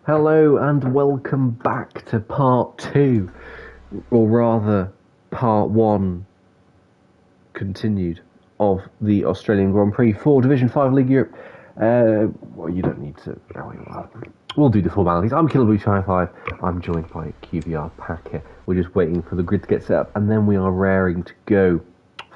Hello and welcome back to part two, or rather, part one continued of the Australian Grand Prix for Division 5 League Europe. Well, you don't need to. We'll do the formalities. I'm Killer 5. I'm joined by QVR Packer. We're just waiting for the grid to get set up, and then we are raring to go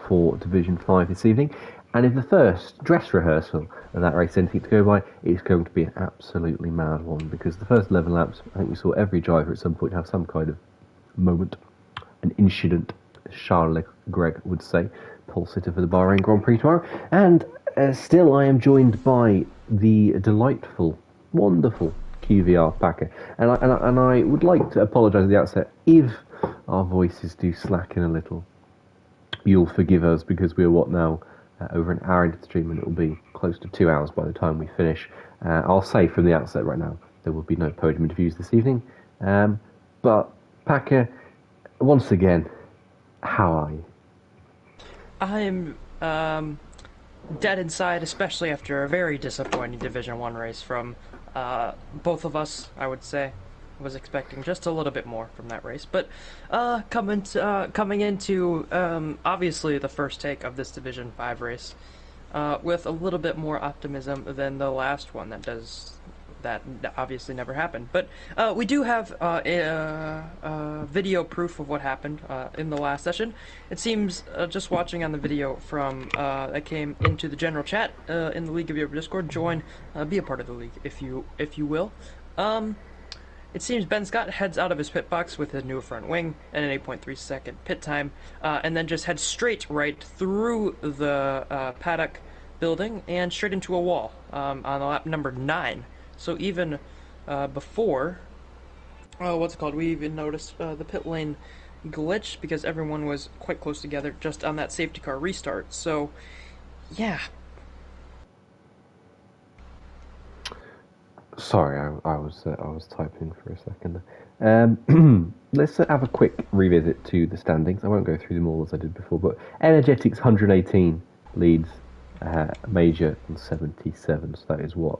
for Division 5 this evening. And in the first dress rehearsal of that race, anything to go by, it's going to be an absolutely mad one because the first 11 laps, I think we saw every driver at some point have some kind of moment, an incident, as Charles Leclerc would say, pole sitter for the Bahrain Grand Prix tomorrow. And still, I am joined by the delightful, wonderful QVR Packer. And I would like to apologise at the outset if our voices do slacken a little. You'll forgive us because we're what now? Over an hour into the stream, and it will be close to 2 hours by the time we finish. I'll say from the outset right now, there will be no podium interviews this evening. But, Packer, once again, how are you? I am dead inside, especially after a very disappointing Division 1 race from both of us, I would say. I was expecting just a little bit more from that race. But coming into obviously the first take of this Division 5 race with a little bit more optimism than the last one that obviously never happened. But we do have video proof of what happened in the last session. It seems, just watching on the video from that came into the general chat in the League of Europe Discord, be a part of the league if you will. It seems Ben Scott heads out of his pit box with his new front wing and an 8.3 second pit time, and then just heads straight right through the paddock building and straight into a wall on lap number 9. So even before, we even noticed the pit lane glitch because everyone was quite close together just on that safety car restart. So, yeah. Sorry, I was typing for a second. Let's have a quick revisit to the standings. I won't go through them all as I did before, but Energetics 118 leads Major on 77, so that is what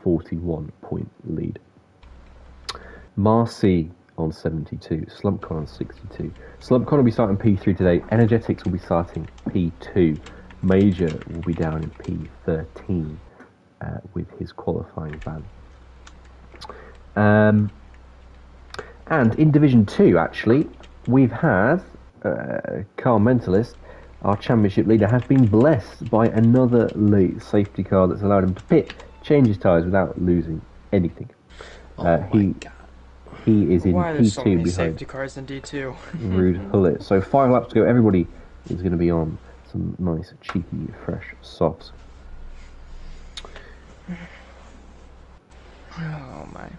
41-point lead. Marcy on 72, Slumpcon on 62. Slumpcon will be starting P3 today. Energetics will be starting P2. Major will be down in P13. With his qualifying ban. And in Division 2, actually, we've had Car Mentalist, our championship leader, has been blessed by another late safety car that's allowed him to pit, change his tyres without losing anything. God. He is in Why are there P2 so many behind safety cars in D2? Ruud Hullet. So 5 laps to go. Everybody is going to be on some nice, cheeky, fresh softs. Oh my.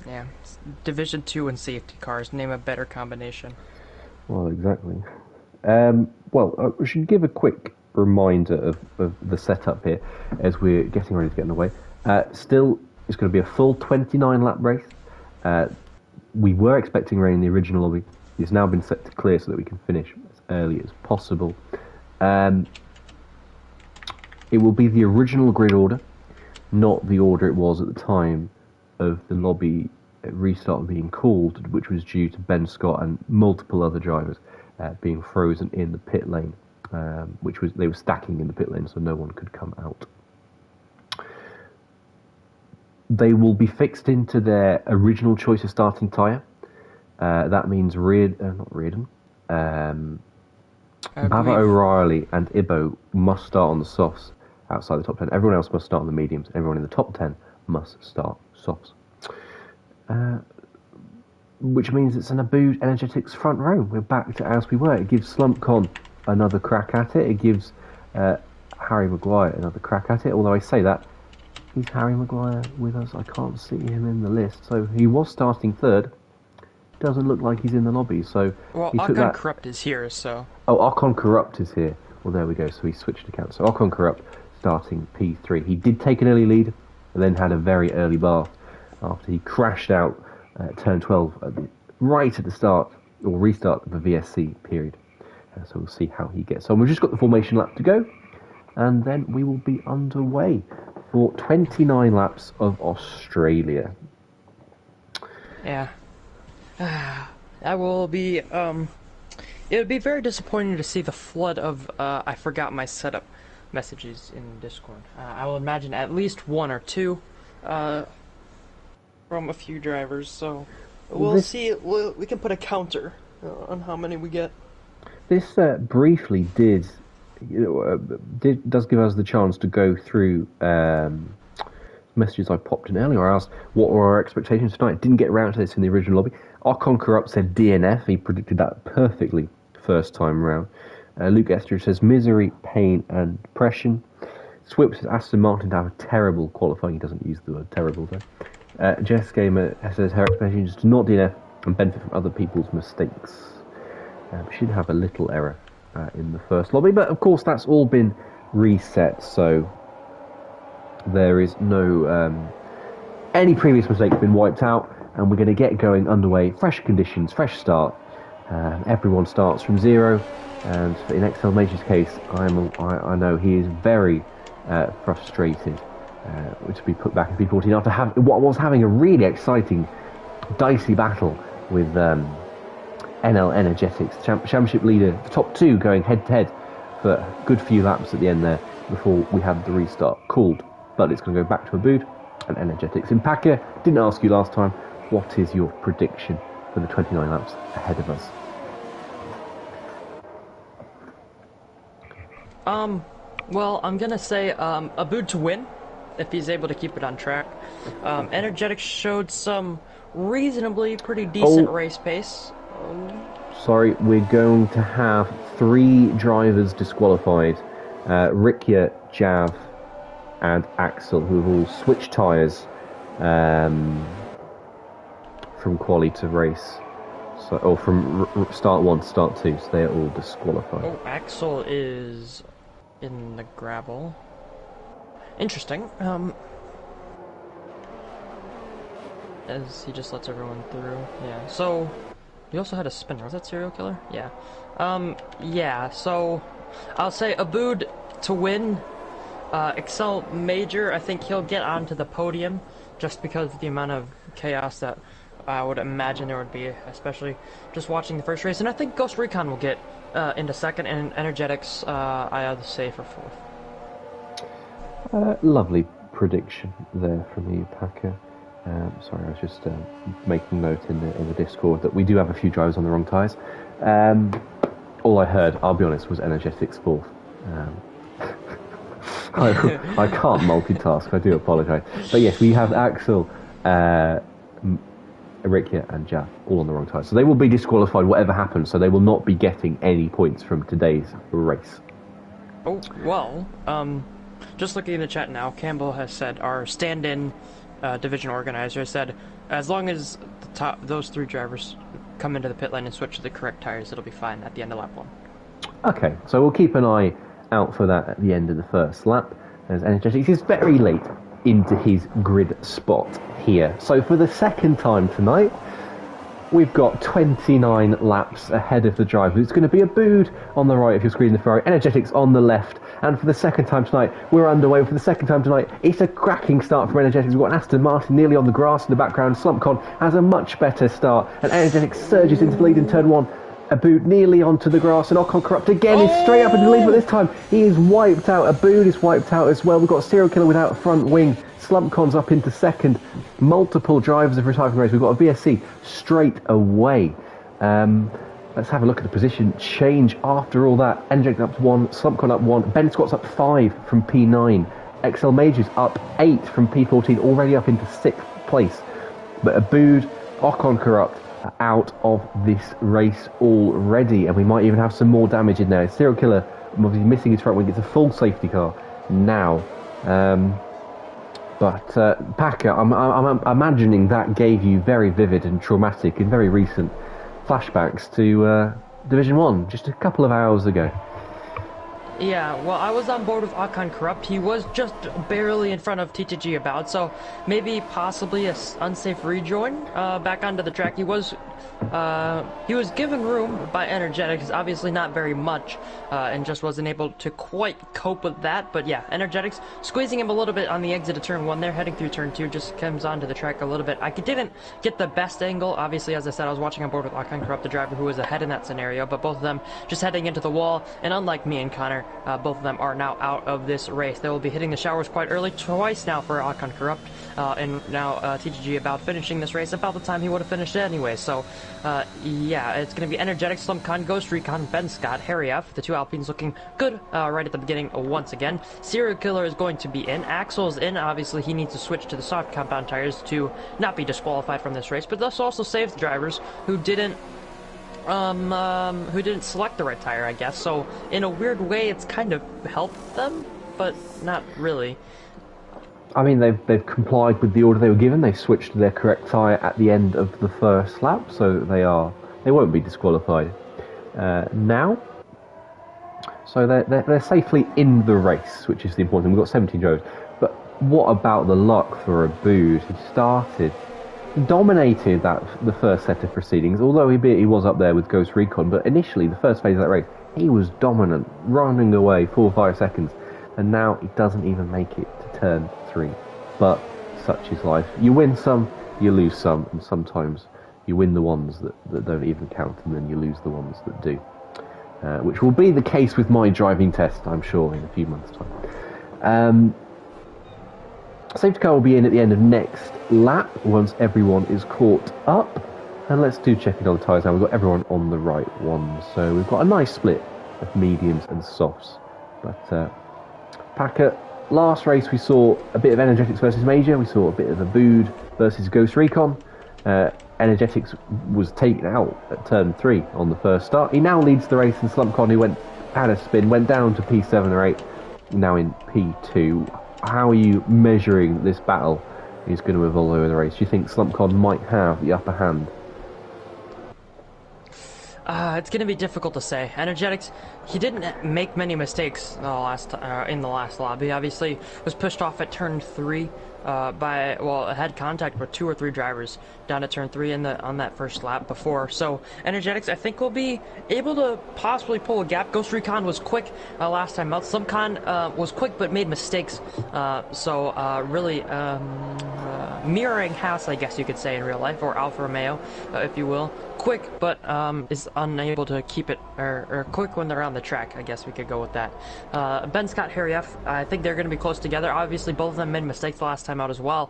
Yeah. Division 2 and safety cars. Name a better combination. Well, exactly. We should give a quick reminder of the setup here as we're getting ready to get underway. Still, it's going to be a full 29-lap race. We were expecting rain in the original lobby. It's now been set to clear so that we can finish as early as possible. It will be the original grid order, not the order it was at the time of the lobby restart being called, which was due to Ben Scott and multiple other drivers being frozen in the pit lane, they were stacking in the pit lane so no one could come out. They will be fixed into their original choice of starting tyre. That means Bava O'Reilly and Ibo must start on the softs outside the top 10. Everyone else must start on the mediums. Everyone in the top 10 must start softs. Which means it's an Abu Energetics front row. We're back to as we were. It gives Slumpcon another crack at it. It gives Harry Maguire another crack at it. Although I say that, is Harry Maguire with us? I can't see him in the list. So he was starting third. Doesn't look like he's in the lobby. So well, Ocon Corrupt is here, so... Oh, Ocon Corrupt is here. Well, there we go. So he switched accounts. So Ocon Corrupt starting P3. He did take an early lead, and then had a very early bar after he crashed out turn 12 right at the start, or restart of the VSC period. So we'll see how he gets on. We've just got the formation lap to go, and then we will be underway. for 29 laps of Australia. Yeah. That will be, it would be very disappointing to see the flood of, I forgot my setup messages in Discord. I will imagine at least one or two, from a few drivers, so we'll see, we can put a counter on how many we get. This briefly does give us the chance to go through messages I popped in earlier. I asked what were our expectations tonight. Didn't get around to this in the original lobby. Archon Corrupt said DNF. He predicted that perfectly first time round. Luke Estridge says misery, pain, and depression. Swip says Aston Martin to have a terrible qualifying. He doesn't use the word terrible though. Jess Gamer says her expectations to not DNF and benefit from other people's mistakes. We should have a little error in the first lobby, but of course that's all been reset, so there is no any previous mistake been wiped out, and we're going to get going underway. Fresh conditions, fresh start. Everyone starts from zero, and in XL Major's case, I know he is very frustrated to be put back in P14 after what was having a really exciting, dicey battle with NL Energetics, championship leader, the top two going head to head for a good few laps at the end there before we had the restart called. But it's going to go back to Abood and Energetics. In Packer, didn't ask you last time, what is your prediction for the 29 laps ahead of us? Well, I'm gonna say Abood to win if he's able to keep it on track. Energetics showed some reasonably pretty decent race pace. Sorry, we're going to have 3 drivers disqualified. Rickia, Jav, and Axel, who have all switched tyres from quali to race. So, or from start 1 to start 2, so they are all disqualified. Oh, Axel is in the gravel. Interesting. As he just lets everyone through. Yeah, so he also had a spinner. Was that Serial Killer? Yeah. Yeah, so I'll say Abood to win. Excel Major, I think he'll get onto the podium just because of the amount of chaos that I would imagine there would be, especially just watching the first race. And I think Ghost Recon will get into second, and Energetics, I have to say, for fourth. Lovely prediction there from you, Packer. Sorry, I was just making note in the Discord that we do have a few drivers on the wrong tyres. All I heard, I'll be honest, was Energetics fourth. I can't multitask, I do apologise. But yes, we have Axel, Rickia and Jav all on the wrong tyres. So they will be disqualified whatever happens, so they will not be getting any points from today's race. Oh, well, just looking in the chat now, Campbell has said, our stand-in division organizer said, as long as those 3 drivers come into the pit lane and switch to the correct tyres, it'll be fine at the end of lap 1. Okay, so we'll keep an eye out for that at the end of the first lap, as Energetics is very late into his grid spot here. So for the second time tonight, we've got 29 laps ahead of the driver. It's going to be Abood on the right if you're screening the Ferrari, Energetics on the left, and for the second time tonight, we're underway. For the second time tonight, it's a cracking start for Energetics. We've got Aston Martin nearly on the grass in the background. Slumpcon has a much better start, and Energetics surges into the lead in turn 1. Abood nearly onto the grass, and Ocon Corrupt again is straight up into the lead, but this time he is wiped out. Abood is wiped out as well. We've got Serial Killer without a front wing. Slumpcon's up into second. Multiple drivers have retired from the race. We've got a VSC straight away. Let's have a look at the position change after all that. Energetics up 1, Slumpcon up 1, Ben Scott's up 5 from P9. XL Majors up 8 from P14, already up into 6th place. But Abood, Ocon Corrupt, out of this race already, and we might even have some more damage in there. Serial Killer obviously missing his front wing. It's a full safety car now. But Packer, I'm imagining that gave you very vivid and traumatic and very recent flashbacks to Division 1 just a couple of hours ago. Yeah, well, I was on board with Akan Corrupt. He was just barely in front of TTG about, so maybe possibly a unsafe rejoin back onto the track. He was given room by Energetics, obviously not very much, and just wasn't able to quite cope with that. But yeah, Energetics squeezing him a little bit on the exit of turn 1 there, heading through turn 2, just comes onto the track a little bit. I didn't get the best angle. Obviously, as I said, I was watching on board with Akan Corrupt, the driver who was ahead in that scenario, but both of them just heading into the wall, and unlike me and Connor, both of them are now out of this race. They will be hitting the showers quite early, twice now for Akan Corrupt, and now TTG about finishing this race about the time he would have finished it anyway. So, yeah, it's going to be Energetic, Slumpcon, Ghost Recon, Ben Scott, Harry F. The two Alpines looking good right at the beginning once again. Serial Killer is going to be in. Axel's in. Obviously, he needs to switch to the soft compound tires to not be disqualified from this race, but this also saves the drivers who didn't select the right tire, I guess. So in a weird way, it's kind of helped them, but not really. I mean, they've complied with the order they were given. They switched to their correct tyre at the end of the first lap, so they won't be disqualified now. So they're safely in the race, which is the important thing. We've got 17 drivers, but what about the luck for Abood? He dominated the first set of proceedings, although he was up there with Ghost Recon, but initially, the first phase of that race, he was dominant, running away 4 or 5 seconds, and now he doesn't even make it to turn 3. But such is life. You win some, you lose some, and sometimes you win the ones that don't even count, and then you lose the ones that do. Which will be the case with my driving test, I'm sure, in a few months' time. Safety car will be in at the end of next lap once everyone is caught up. And let's do checking on the tyres now. We've got everyone on the right ones. So we've got a nice split of mediums and softs. But Packer, last race we saw a bit of Energetics versus Major. We saw a bit of Abood versus Ghost Recon. Energetics was taken out at turn 3 on the first start. He now leads the race, and Slumpcon, who had a spin, went down to P7 or 8, now in P2. How are you measuring this battle is going to evolve over the race? Do you think Slumpcon might have the upper hand? It's going to be difficult to say. Energetics, he didn't make many mistakes in the last lap. He obviously was pushed off at turn 3 had contact with 2 or 3 drivers down at turn 3 on that first lap before. So Energetics, I think, will be able to possibly pull a gap. Ghost Recon was quick last time out. Slumpcon was quick but made mistakes. Really mirroring Haas, I guess you could say, in real life, or Alfa Romeo, if you will. Quick, but is unable to keep it, or quick when they're on the track, I guess we could go with that. Ben Scott, Harry F., I think they're going to be close together. Obviously, both of them made mistakes the last time out as well,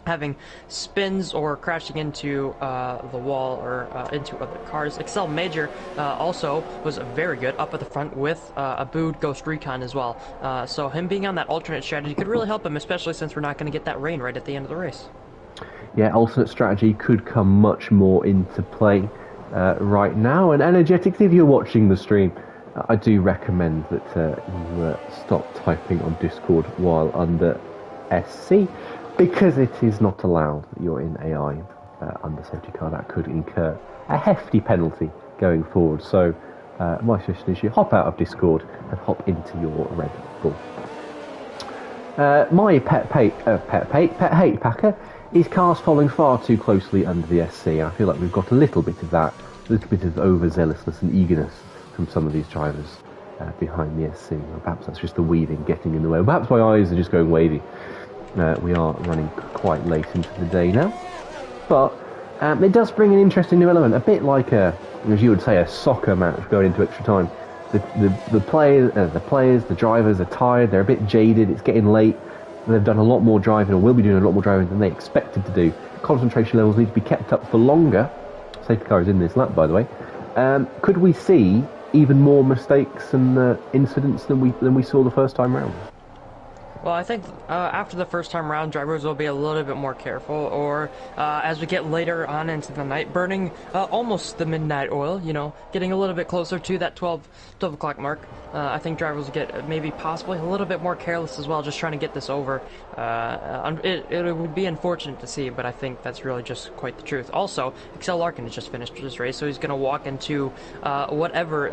having spins or crashing into the wall or into other cars. Excel Major also was very good up at the front with Abood, Ghost Recon as well. So him being on that alternate strategy could really help him, especially since we're not going to get that rain right at the end of the race. Yeah, alternate strategy could come much more into play right now. And Energetics, if you're watching the stream, I do recommend that you stop typing on Discord while under SC, because it is not allowed that you're in AI under safety car. That could incur a hefty penalty going forward. So my suggestion is you hop out of Discord and hop into your Red Bull. My pet hate, Packer, is cars following far too closely under the SC. I feel like we've got a little bit of that, a little bit of overzealousness and eagerness from some of these drivers behind the SC. Or perhaps that's just the weaving getting in the way. Perhaps my eyes are just going wavy. We are running quite late into the day now. But it does bring an interesting new element, a bit like as you would say, a soccer match going into extra time. The players, the drivers are tired, they're a bit jaded, it's getting late. They've done a lot more driving, or will be doing a lot more driving than they expected to do. Concentration levels need to be kept up for longer. Safety car is in this lap, by the way. Could we see even more mistakes and incidents than we saw the first time round? Well, I think after the first time round, drivers will be a little bit more careful, or as we get later on into the night, burning almost the midnight oil, you know, getting a little bit closer to that 12 o'clock mark. I think drivers will get maybe possibly a little bit more careless as well, just trying to get this over. It would be unfortunate to see, but I think that's really just quite the truth. Also, Excel Larkin has just finished this race, so he's going to walk into whatever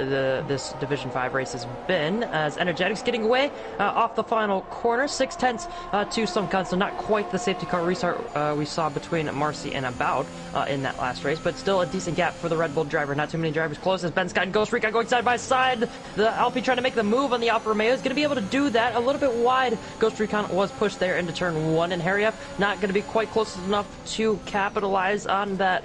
this Division 5 race has been, as Energetics getting away off the final corner. 6/10 to Slumcon, so not quite the safety car restart we saw between Marcy and About in that last race, but still a decent gap for the Red Bull driver. Not too many drivers close as Ben Scott and Ghost Recon going side by side. The Alpine trying to make the move on the Alfa Romeo is going to be able to do that a little bit wide. Ghost Recon was pushed there into turn 1, and Harry F not going to be quite close enough to capitalize on that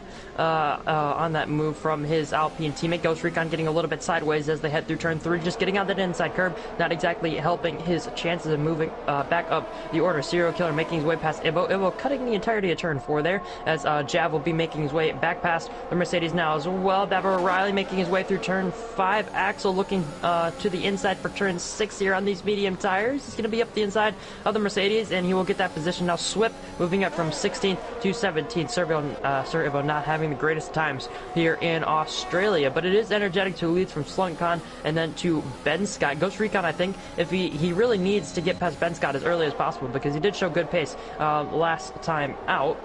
move from his Alpine teammate. Ghost Recon getting a little bit sideways as they head through turn 3, just getting on that inside curb, not exactly helping his chances of moving back up the order. Serial Killer making his way past Ibo cutting the entirety of turn 4 there, as Jav will be making his way back past the Mercedes now as well. Baba O'Reilly making his way through turn 5. Axel looking to the inside for turn 6 here on these medium tires. He's going to be up the inside of the Mercedes, and he will get that position now. Swip moving up from 16th to 17th. Sir Ibo not having the greatest times here in Australia, but it is Energetic who leads from Slunkon and then to Ben Scott. Ghost Recon, I think, if he really needs to get past Ben Scott as early as possible, because he did show good pace last time out.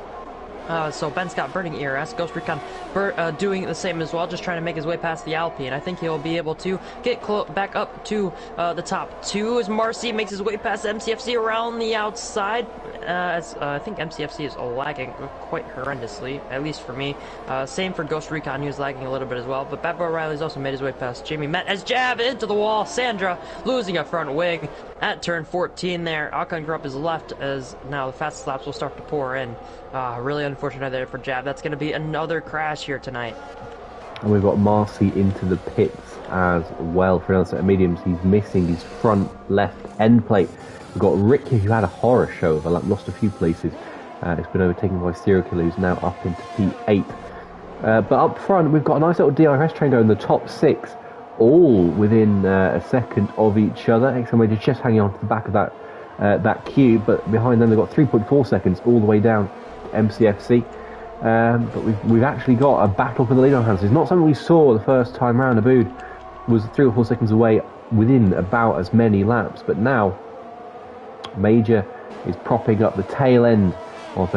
So Ben Scott burning ERS, Ghost Recon doing the same as well, just trying to make his way past the Alpine. I think he'll be able to get back up to the top 2 as Marcy makes his way past MCFC around the outside. As I think MCFC is lagging quite horrendously, at least for me. Same for Ghost Recon, he was lagging a little bit as well. But Baba O'Reilly's also made his way past Jamie Met as Jab into the wall. Sandra losing a front wing at turn 14 there. Alcon Grupp is left as now the fastest laps will start to pour in. Really unfortunate there for Jab. That's going to be another crash here tonight. And we've got Marcy into the pits as well for another set of mediums. He's missing his front left end plate. We've got Ricky, who had a horror show, lost a few places. It's been overtaken by Serial Killer, who's now up into P8. But up front, we've got a nice little DRS train going in the top 6, all within a second of each other. XL just hanging on to the back of that cube, but behind them they've got 3.4 seconds all the way down to MCFC. But we've actually got a battle for the lead on hands. It's not something we saw the first time round. Abood was 3 or 4 seconds away within about as many laps, but now Major is propping up the tail end of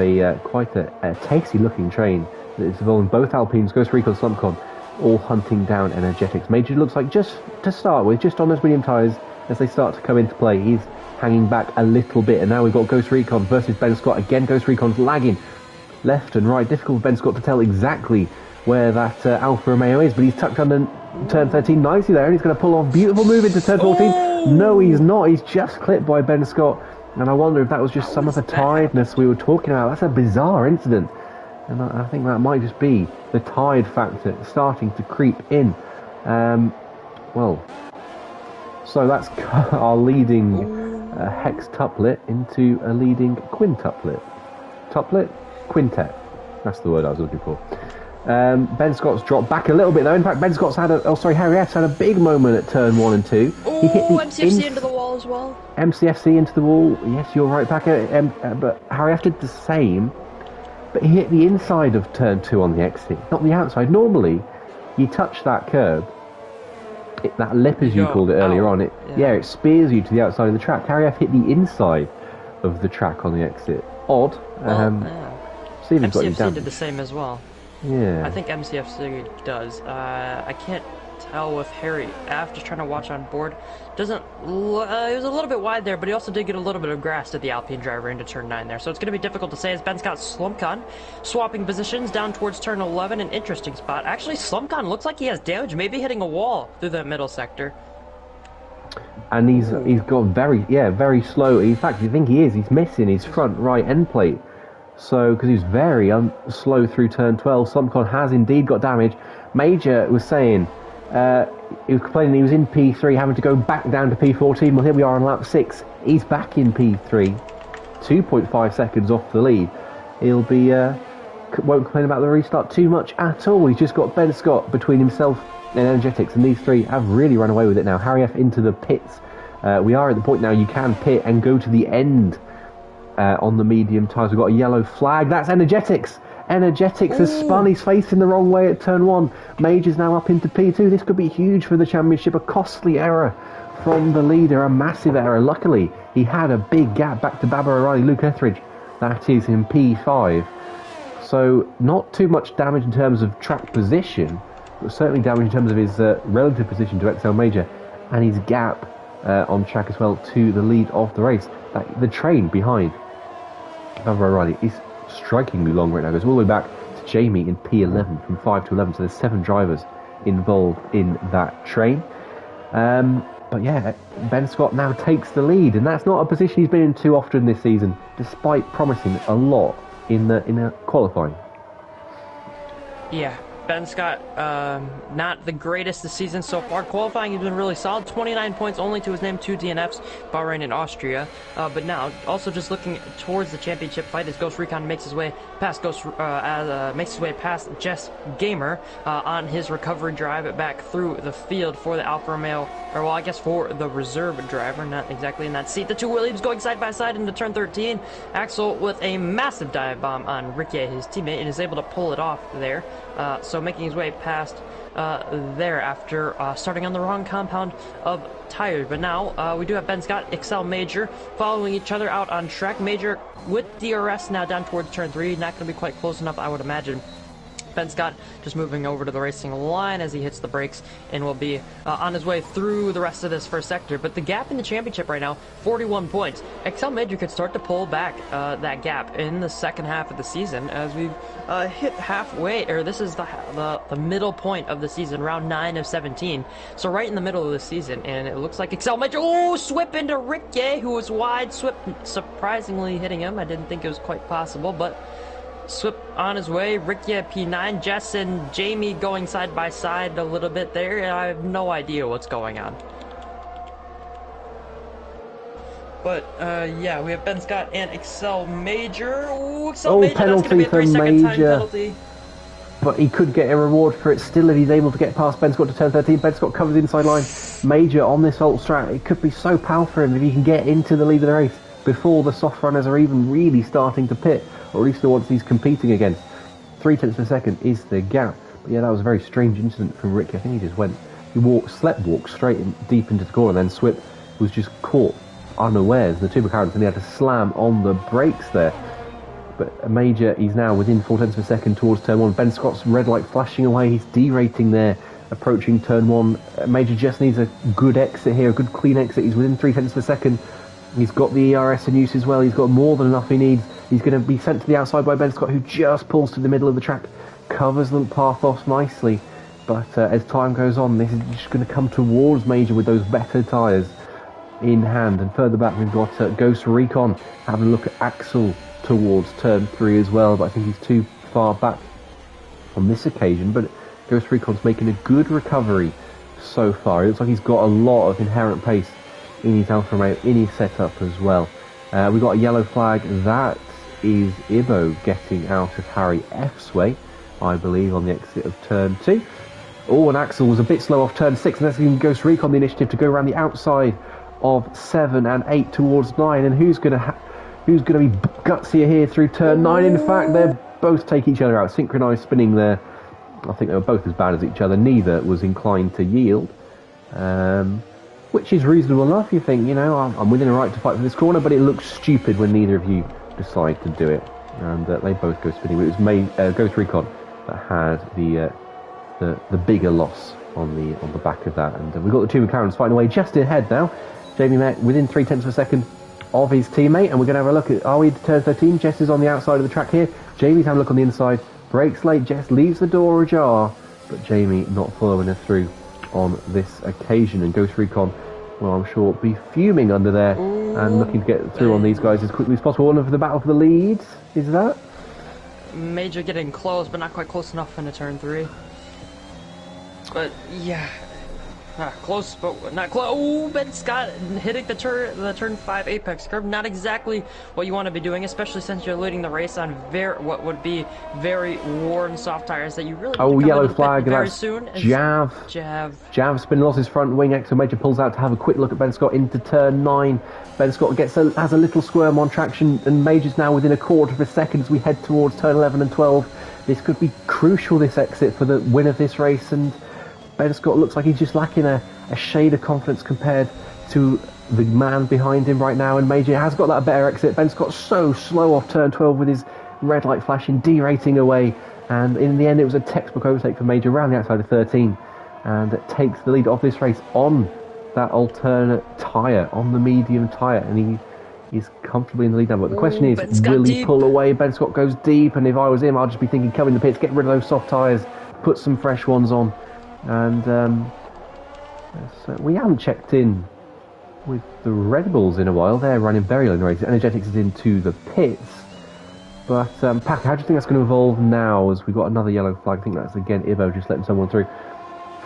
quite a tasty looking train that is involving both Alpines, Ghost Recon, Slumpcon, all hunting down Energetics. Major looks like, just to start with, just on those medium tyres, as they start to come into play, he's hanging back a little bit, and now we've got Ghost Recon versus Ben Scott. Again, Ghost Recon's lagging left and right. Difficult for Ben Scott to tell exactly where that Alfa Romeo is, but he's tucked under turn 13 nicely there, and he's going to pull off beautiful move into turn 14. Oh! No, he's not. He's just clipped by Ben Scott, and I wonder if that was just some of the tiredness we were talking about. That's a bizarre incident, and I think that might just be the tired factor starting to creep in. Well, so that's our leading hextuplet into a leading quintuplet. Quintet. That's the word I was looking for. Ben Scott's dropped back a little bit though. In fact, Ben Scott's had Harry F's had a big moment at turn 1 and 2. Oh, he hit the MCFC into the wall as well. MCFC into the wall. Yes, you're right, Packer. But Harry F did the same. But he hit the inside of turn 2 on the exit, not the outside. Normally, you touch that curb, that lip as you called it earlier on. It spears you to the outside of the track. Harry F hit the inside of the track on the exit. Odd. Stephen's got you down. MCFC did the same as well. Yeah. I think MCFC does. I can't tell with Harry F, just trying to watch on board. He was a little bit wide there, but he also did get a little bit of grass to the Alpine driver into turn 9 there. So it's going to be difficult to say as Ben Scott Slumpcon swapping positions down towards turn 11. An interesting spot. Actually, Slumpcon looks like he has damage, maybe hitting a wall through that middle sector. And he's got very slow. In fact, you think he is. He's missing his front right end plate. So, because he was very slow through turn 12, Slumpcon has indeed got damage. Major was saying, he was complaining he was in P3, having to go back down to P14. Well, here we are on lap 6. He's back in P3, 2.5 seconds off the lead. He'll be, won't complain about the restart too much at all. He's just got Ben Scott between himself and Energetics, and these three have really run away with it now. Harry F into the pits We are at the point now you can pit and go to the end on the medium tyres. We've got a yellow flag. That's Energetics. Energetics has spun. He's facing the wrong way at turn 1. Major's now up into P2. This could be huge for the championship. A costly error from the leader, a massive error. Luckily, he had a big gap back to Baba O'Reilly. Luke Etheridge, that is in P5. So not too much damage in terms of track position, but certainly damage in terms of his relative position to XL Major and his gap on track as well to the lead of the race. The train behind Baba O'Reilly is strikingly long right now. It goes all the way back to Jamie in P11 from 5 to 11. So there's 7 drivers involved in that train. But yeah, Ben Scott now takes the lead, and that's not a position he's been in too often this season, despite promising a lot in the qualifying. Yeah, Ben Scott, not the greatest this season so far. Qualifying, he's been really solid. 29 points only to his name, 2 DNFs, Bahrain and Austria. But now, also just looking towards the championship fight as Ghost Recon makes his way past Jess Gamer on his recovery drive back through the field for the Alfa Romeo, or well, I guess for the reserve driver, not exactly in that seat. The two Williams going side by side into turn 13. Axel with a massive dive bomb on Ricky, his teammate, and is able to pull it off there. So making his way past there after starting on the wrong compound of tires. But now we do have Ben Scott, Excel Major following each other out on track. Major with DRS now down towards turn 3. Not going to be quite close enough, I would imagine. Ben Scott just moving over to the racing line as he hits the brakes and will be on his way through the rest of this first sector. But the gap in the championship right now, 41 points. XL Major could start to pull back that gap in the second half of the season as we've hit halfway, or this is the middle point of the season, round 9 of 17. So right in the middle of the season, and it looks like XL Major, swip into Ricky, who was wide, swip surprisingly hitting him. I didn't think it was quite possible, but Swip on his way. Ricky at P9. Jess and Jamie going side by side a little bit there, and I have no idea what's going on. But, yeah, we have Ben Scott and Excel Major. Excel Major, penalty that's going to be a 3-second time Major. penalty. But he could get a reward for it still if he's able to get past Ben Scott to turn 13. Ben Scott covers the inside line. Major on this alt strat. It could be so powerful for him if he can get into the lead of the race before the soft runners are even really starting to pit, or at least the ones he's competing against. 0.3 per second is the gap. But yeah, that was a very strange incident from Ricky. I think he just slept walked straight deep into the corner, and then Swip was just caught unawares. The two McLarens, and he had to slam on the brakes there. But Major, he's now within 0.4 per second towards turn 1. Ben Scott's red light flashing away. He's derating there, approaching turn 1. Major just needs a good exit here, a good clean exit. He's within 0.3 per second. He's got the ERS in use as well. He's got more than enough he needs. He's going to be sent to the outside by Ben Scott, who just pulls to the middle of the track, covers the path off nicely. But as time goes on, this is just going to come towards Major with those better tyres in hand. And further back, we've got Ghost Recon having a look at Axel towards turn 3 as well. But I think he's too far back on this occasion. But Ghost Recon's making a good recovery so far. It looks like he's got a lot of inherent pace in his Alfa Romeo, in his setup as well. We've got a yellow flag. That is Ibo getting out of Harry F's way, I believe, on the exit of turn 2. And Axel was a bit slow off turn 6, and that's going to Ghost Recon the initiative to go around the outside of 7 and 8 towards 9. And who's going to be gutsier here through turn 9? In fact, they both take each other out. Synchronised spinning there. I think they were both as bad as each other. Neither was inclined to yield. Which is reasonable enough. You think, I'm within a right to fight for this corner, but it looks stupid when neither of you decide to do it. And they both go spinning. It was Ghost Recon that had the bigger loss on the back of that. And we've got the two McLarens fighting away just ahead now. Jamie Mack within 0.3 of a second of his teammate, and we're going to have a look at, are we to turn 13? Jess is on the outside of the track here. Jamie's having a look on the inside. Brakes late. Jess leaves the door ajar, but Jamie not following her through on this occasion. And Ghost Recon, well, I'm sure, be fuming under there and looking to get through on these guys as quickly as possible. One of the battle for the leads, is that? Major getting close, but not quite close enough into turn 3. But yeah, Close, but not close. Oh, Ben Scott hitting the turn 5 apex curve. Not exactly what you want to be doing, especially since you're leading the race on what would be very worn soft tires that you really need to yellow flag very soon. Jav. Jav spinning lost his front wing. Exo Major pulls out to have a quick look at Ben Scott into turn 9. Ben Scott has a little squirm on traction, and Major's now within a quarter of a second as we head towards turn 11 and 12. This could be crucial, this exit, for the win of this race, and Ben Scott looks like he's just lacking a shade of confidence compared to the man behind him right now, and Major has got that better exit. Ben Scott's so slow off turn 12 with his red light flashing, derating away, and in the end it was a textbook overtake for Major around the outside of 13, and it takes the lead of this race on that alternate tyre, on the medium tyre, and he's comfortably in the lead now. But the question is, will he pull away? Ben Scott goes deep, and if I was him, I'd just be thinking, come in the pits, get rid of those soft tyres, put some fresh ones on. And so we haven't checked in with the Red Bulls in a while. They're running very low in the race. Energetics is into the pits. But, Packer, how do you think that's going to evolve now as we've got another yellow flag? I think that's, again, Ibo just letting someone through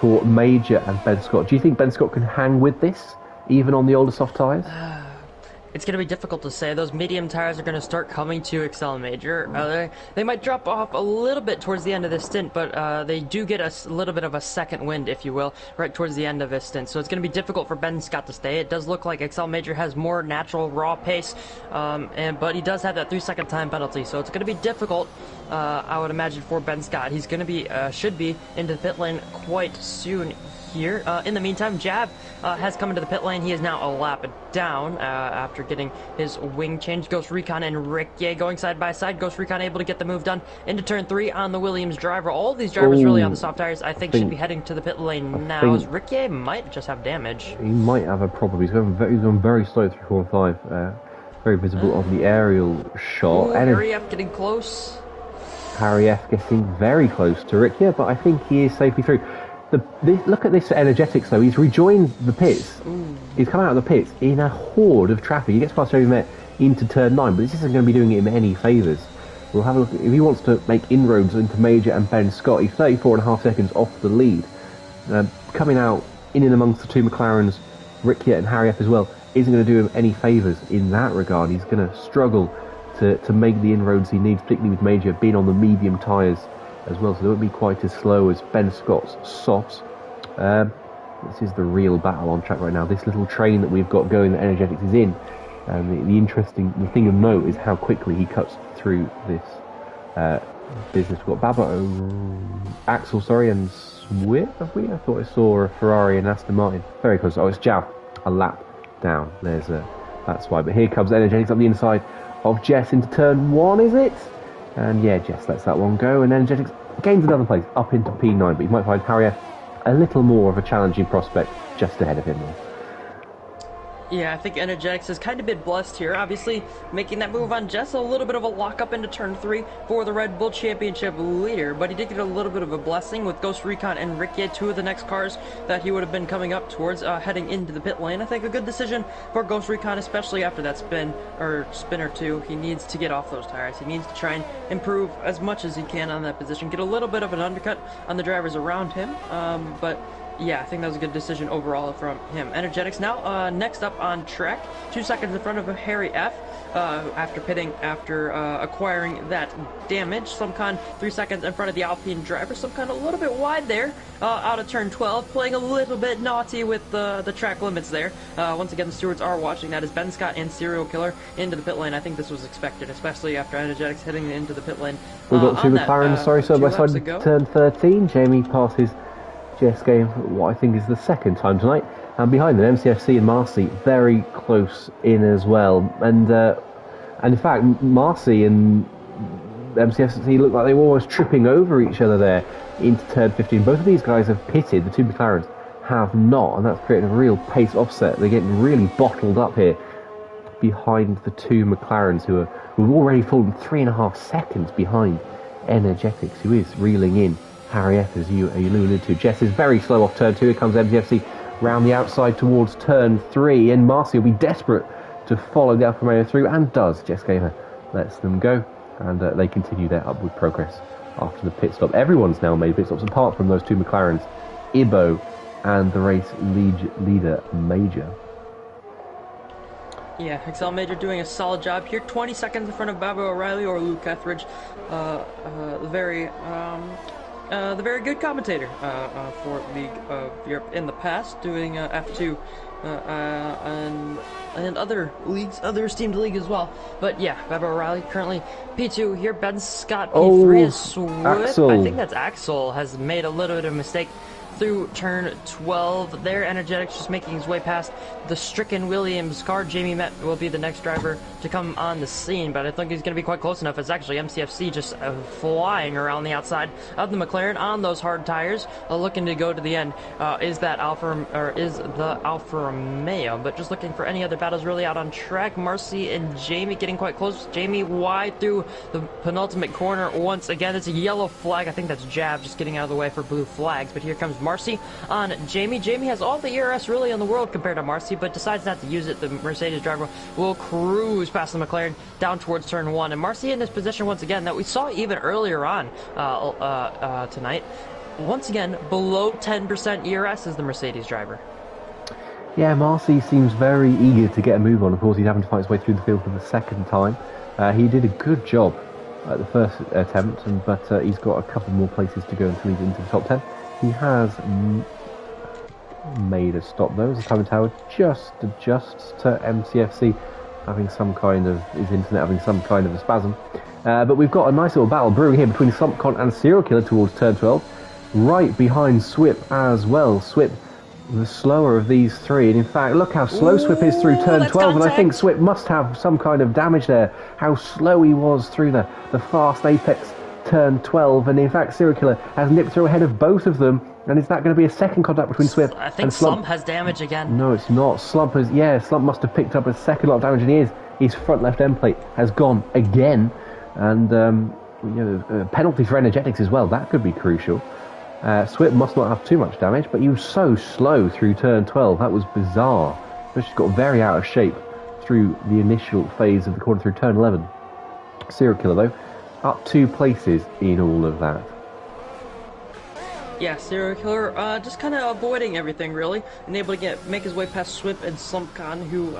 for Major and Ben Scott. Do you think Ben Scott can hang with this, even on the older soft tyres? It's going to be difficult to say. Those medium tires are going to start coming to Excel Major. They might drop off a little bit towards the end of this stint, but they do get a little bit of a second wind, if you will, right towards the end of this stint. So it's going to be difficult for Ben Scott to stay. It does look like Excel Major has more natural raw pace, but he does have that 3-second time penalty. So it's going to be difficult, I would imagine, for Ben Scott. He's going to be, should be, into the pit lane quite soon here. In the meantime, Jav has come into the pit lane. He is now a lap down after getting his wing change. Ghost Recon and Rickier going side by side. Ghost Recon able to get the move done into turn 3 on the Williams driver. All of these drivers really on the soft tires, I think should be heading to the pit lane now, as Rickier might just have damage. He might have a problem. He's going very slow through 4 and 5. Very visible on the aerial shot. Harry F getting close. Harry F getting very close to Rickier, but I think he is safely through. Look at this Energetics though. He's rejoined the pits. He's come out of the pits in a horde of traffic. He gets past Joey Met into turn 9, but this isn't going to be doing him any favours. We'll have a look. If he wants to make inroads into Major and Ben Scott, he's 34.5 seconds off the lead. Coming out in and amongst the two McLarens, Rickier and Harry F as well, isn't going to do him any favours in that regard. He's going to struggle to make the inroads he needs, particularly with Major being on the medium tyres as well, so they won't be quite as slow as Ben Scott's softs. This is the real battle on track right now. This little train that we've got going that Energetics is in, and the thing of note is how quickly he cuts through this business. We've got Axel, and Swift, have we? I thought I saw a Ferrari and Aston Martin. Very close. Oh, it's Jav, a lap down. That's why. But here comes Energetics up the inside of Jess into turn 1, is it? And yeah, Jess lets that one go, and Energetics gains another place up into P9, but you might find Harry F a little more of a challenging prospect just ahead of him there. Yeah, I think Energetics has kind of been blessed here. Obviously, making that move on Jess, a little bit of a lock-up into turn 3 for the Red Bull Championship leader, but he did get a little bit of a blessing with Ghost Recon and Rickier, 2 of the next cars that he would have been coming up towards, heading into the pit lane. I think a good decision for Ghost Recon, especially after that spin or 2. He needs to get off those tires. He needs to try and improve as much as he can on that position, get a little bit of an undercut on the drivers around him, but yeah, I think that was a good decision overall from him. Energetics now next up on track, 2 seconds in front of Harry F. After pitting, after acquiring that damage. Some 3 seconds in front of the Alpine driver. A little bit wide there, out of turn 12, playing a little bit naughty with the track limits there. Once again, the stewards are watching that as Ben Scott and Serial Killer into the pit lane. I think this was expected, especially after Energetics heading into the pit lane. We've got 2 McLarens, side by side, turn 13. Jamie passes Jess game for what I think is the second time tonight, and behind them MCFC and Marcy very close in as well, and in fact Marcy and MCFC look like they were almost tripping over each other there into turn 15. Both of these guys have pitted, the 2 McLarens have not, and that's creating a real pace offset. They're getting really bottled up here behind the 2 McLarens who've already fallen 3.5 seconds behind Energetics, who is reeling in Harry F, as you alluded to. Jess is very slow off turn 2. Here comes MCFC round the outside towards turn 3, and Marcy will be desperate to follow the Alfa Romeo through, and does. Jess Gamer lets them go, and they continue their upward progress after the pit stop. Everyone's now made pit stops apart from those 2 McLarens. Ibo and the race leader, Major. Yeah, Excel Major doing a solid job here. 20 seconds in front of Baba O'Reilly or Luke Etheridge, the very good commentator for League of Europe in the past, doing F2 and other leagues, other esteemed league as well. But yeah, Baba O'Reilly currently P2 here. Ben Scott P3 is Swift. Axel. I think that's Axel has made a little bit of a mistake through turn 12 there. Energetics just making his way past the stricken Williams car. Jamie Met will be the next driver to come on the scene, but I think he's going to be quite close enough. It's actually MCFC just flying around the outside of the McLaren on those hard tires, looking to go to the end. Is the Alfa Romeo, but just looking for any other battles really out on track. Marcy and Jamie getting quite close. Jamie wide through the penultimate corner once again. It's a yellow flag. I think that's Jab just getting out of the way for blue flags, but here comes Marcy on Jamie. Jamie has all the ERS really in the world compared to Marcy, but decides not to use it. The Mercedes driver will cruise past the McLaren down towards turn 1, and Marcy in this position once again that we saw even earlier on tonight. Once again, below 10% ERS is the Mercedes driver. Yeah, Marcy seems very eager to get a move on. Of course, he's having to fight his way through the field for the second time. He did a good job at the first attempt, but he's got a couple more places to go until he's into the top 10. He has made a stop though, as the timing tower just adjusts to MCFC having some kind of, his internet having some kind of a spasm. But we've got a nice little battle brewing here between Slumpcon and Serial Killer towards turn 12, right behind Swip as well. Swip, the slower of these three, and in fact, look how slow Swip is through turn 12, and I think Swip must have some kind of damage there. How slow he was through the fast apex turn 12, and in fact Serial Killer has nipped through ahead of both of them. And is that going to be a second contact between Swip and Slump? I think Slump has damage again. No, it's not. Slump must have picked up a second lot of damage, and his front left end plate has gone again, and penalty for energetics as well. That could be crucial. Swip must not have too much damage, but he was so slow through turn 12. That was bizarre. He's got very out of shape through the initial phase of the corner through turn 11. Serial Killer though, up 2 places in all of that. Yeah, Serial Killer just kind of avoiding everything really, and able to make his way past Swip and Slumpcon, who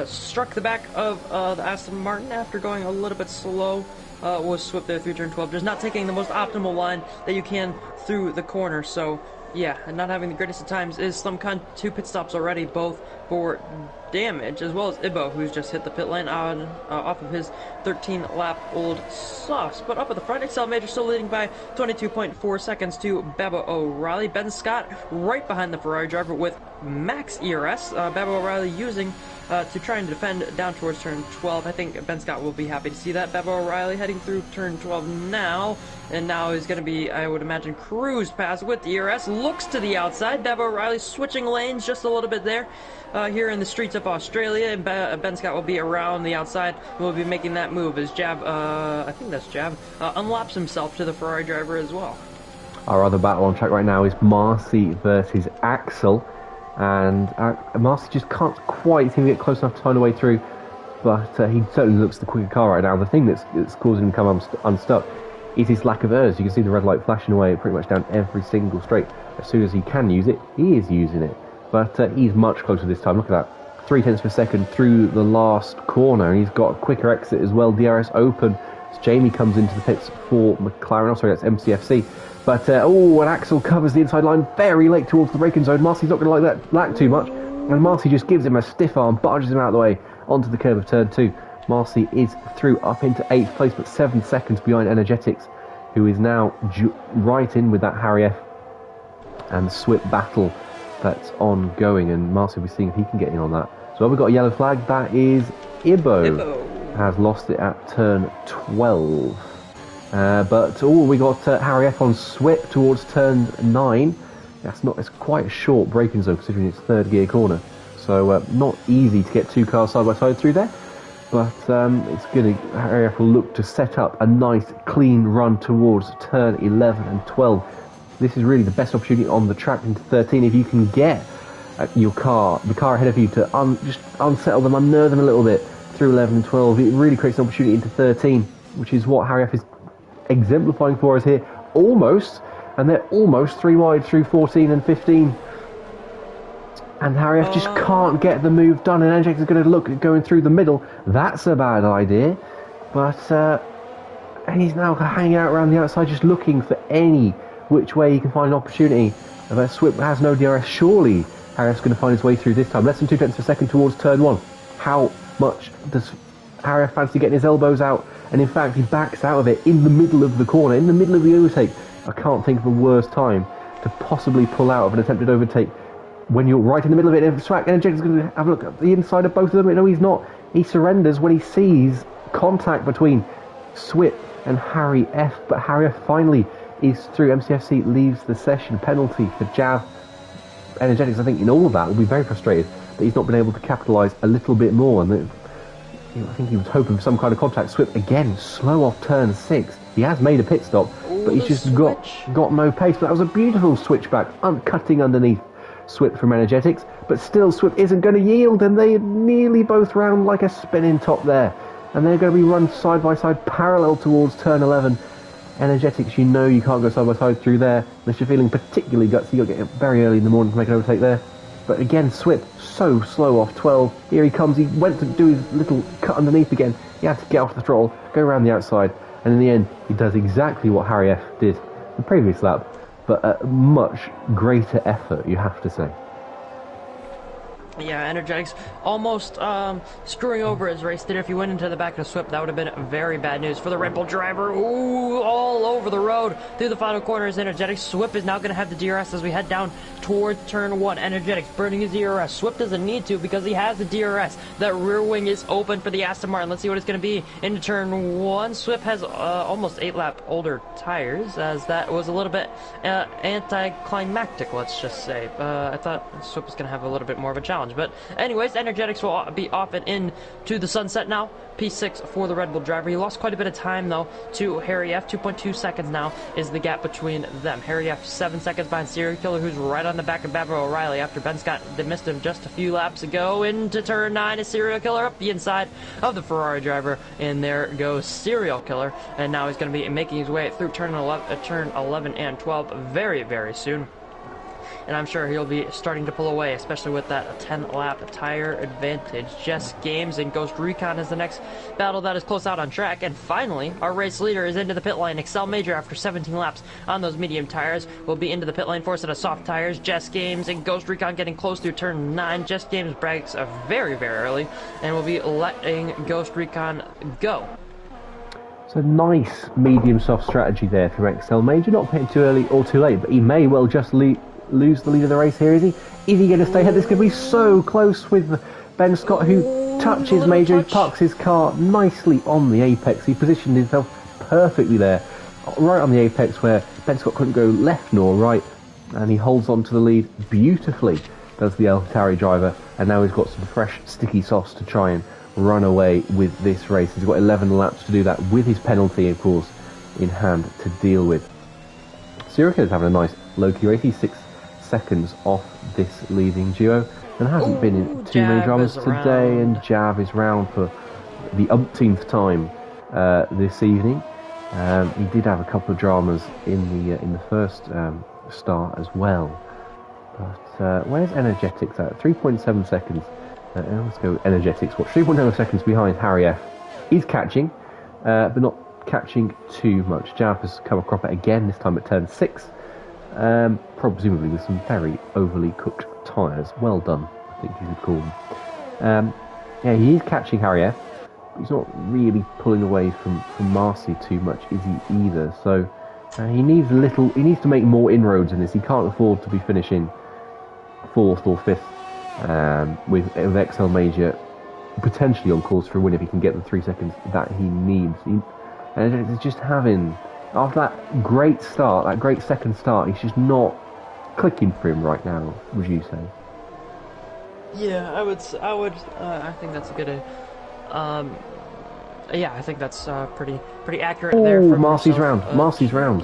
struck the back of the Aston Martin after going a little bit slow. Was Swip there through turn 12, just not taking the most optimal line that you can through the corner. So yeah, and not having the greatest of times is Slumpcon. 2 pit stops already, both for damage, as well as Ibo, who's just hit the pit lane off of his 13-lap-old sauce. But up at the front, Excel Major still leading by 22.4 seconds to Baba O'Reilly. Ben Scott right behind the Ferrari driver with max ERS. Baba O'Reilly using to try and defend down towards turn 12. I think Ben Scott will be happy to see that. Baba O'Reilly heading through turn 12 now, and now is going to be, I would imagine, cruise past with the ERS. Looks to the outside. Baba O'Reilly switching lanes just a little bit there. Here in the streets of Australia, and Ben Scott will be around the outside. We'll be making that move as Jab, I think that's Jab, unlaps himself to the Ferrari driver as well. Our other battle on track right now is Marcy versus Axel, and Marcy just can't quite seem to get close enough to find a way through, but he certainly looks the quicker car right now. The thing that's causing him to come unstuck is his lack of ERS. You can see the red light flashing away pretty much down every single straight. As soon as he can use it, he is using it. But he's much closer this time. Look at that. 0.3 of a second through the last corner. And he's got a quicker exit as well. DRS open as Jamie comes into the pits for McLaren. Oh, sorry, that's MCFC. But, and Axel covers the inside line very late towards the braking zone. Marcy's not going to like that lack too much. And Marcy just gives him a stiff arm, barges him out of the way onto the curb of turn 2. Marcy is through up into 8th place, but 7 seconds behind Energetics, who is now right in with that Harry F. and the Swip battle that's ongoing, and Marcy will be seeing if he can get in on that. So we've got a yellow flag. That is Ibo. Has lost it at turn 12. We got Harry F on Swip towards turn 9. It's quite a short braking zone considering it's 3rd gear corner. So not easy to get 2 cars side by side through there. But it's good. Harry F will look to set up a nice clean run towards turn 11 and 12. This is really the best opportunity on the track into 13. If you can get the car ahead of you to just unsettle them, unnerve them a little bit through 11 and 12, it really creates an opportunity into 13, which is what Harry F is exemplifying for us here. Almost and they're almost 3 wide through 14 and 15. And Harry F just can't get the move done, and Energetic is going to look at going through the middle. That's a bad idea, but he's now hanging out around the outside, just looking for any which way he can find an opportunity. But Swip has no DRS. Surely Harry F's going to find his way through this time. Less than 2 tenths per second towards turn 1. How much does Harry F fancy getting his elbows out? And in fact, he backs out of it in the middle of the corner, in the middle of the overtake. I can't think of a worse time to possibly pull out of an attempted overtake when you're right in the middle of it. And Swag Energetic is going to have a look at the inside of both of them. No, he's not. He surrenders when he sees contact between Swip and Harry F. But Harry F finally is through. MCFC leaves the session. Penalty for Jav. Energetics, I think, in all of that will be very frustrated that he's not been able to capitalise a little bit more. And I think he was hoping for some kind of contact. Swip again, slow off turn 6. He has made a pit stop, but he's just got no pace. But that was a beautiful switchback, cutting underneath Swip from Energetics. But still, Swip isn't going to yield, and they nearly both round like a spinning top there. And they're going to be run side by side, parallel towards turn 11. Energetics, you know you can't go side by side through there unless you're feeling particularly gutsy. You've got to get up very early in the morning to make an overtake there. But again, Swip, so slow off 12. Here he comes. He went to do his little cut underneath again. He had to get off the throttle, go around the outside, and in the end, he does exactly what Harry F did the previous lap, but at much greater effort, you have to say. Yeah, Energetics almost screwing over his race there. If he went into the back of Swip, that would have been very bad news for the Red Bull driver. Ooh, all over the road through the final corners. Energetics. Swip is now going to have the DRS as we head down towards turn 1. Energetics burning his DRS. Swip doesn't need to because he has the DRS. That rear wing is open for the Aston Martin. Let's see what it's going to be into turn 1. Swip has almost 8-lap older tires, as that was a little bit anticlimactic, let's just say. I thought Swip was going to have a little bit more of a challenge. But anyways, Energetics will be off and into the sunset now. P6 for the Red Bull driver. He lost quite a bit of time, though, to Harry F. 2.2 seconds now is the gap between them. Harry F. 7 seconds behind Serial Killer, who's right on the back of Baba O'Reilly after Ben Scott missed him just a few laps ago. Into turn 9 is Serial Killer up the inside of the Ferrari driver. And there goes Serial Killer. And now he's going to be making his way through turn 11 and 12 very, very soon. And I'm sure he'll be starting to pull away, especially with that 10-lap tire advantage. Jess Games and Ghost Recon is the next battle that is close out on track. And finally, our race leader is into the pit lane. Excel Major, after 17 laps on those medium tires, will be into the pit lane for a set of soft tires. Jess Games and Ghost Recon getting close through turn 9. Jess Games brakes very, very early and will be letting Ghost Recon go. It's a nice medium-soft strategy there for Excel Major. Not pitting too early or too late, but he may well just lose the lead of the race here, is he? Is he going to stay ahead? This could be so close with Ben Scott, who touches Major, who parks his car nicely on the apex. He positioned himself perfectly there, right on the apex where Ben Scott couldn't go left nor right, and he holds on to the lead beautifully, does the AlphaTauri driver, and now he's got some fresh sticky sauce to try and run away with this race. He's got 11 laps to do that with his penalty, of course, in hand to deal with. Syracuse is having a nice low-key race. He's 6 seconds off this leading duo and hasn't been in too many dramas today, and Jav is round for the umpteenth time this evening. He did have a couple of dramas in the first start as well, but where's Energetics at? 3.7 seconds. Let's go Energetics. What, 3.7 seconds behind Harry F. He's catching, but not catching too much. Jav has come a cropper again, this time at turn 6. Presumably with some very overly cooked tyres. Well done, I think you could call them. Yeah, he is catching Harry F. He's not really pulling away from Marcy too much, is he either? So he needs to make more inroads in this. He can't afford to be finishing 4th or 5th with XL Major potentially on course for a win if he can get the 3 seconds that he needs. And it's just having, after that great start, that great second start, he's just not clicking for him right now, would you say? Yeah, I would. I think that's a good. Yeah, I think that's pretty accurate there. Oh, Marcy's round. Marcy's round.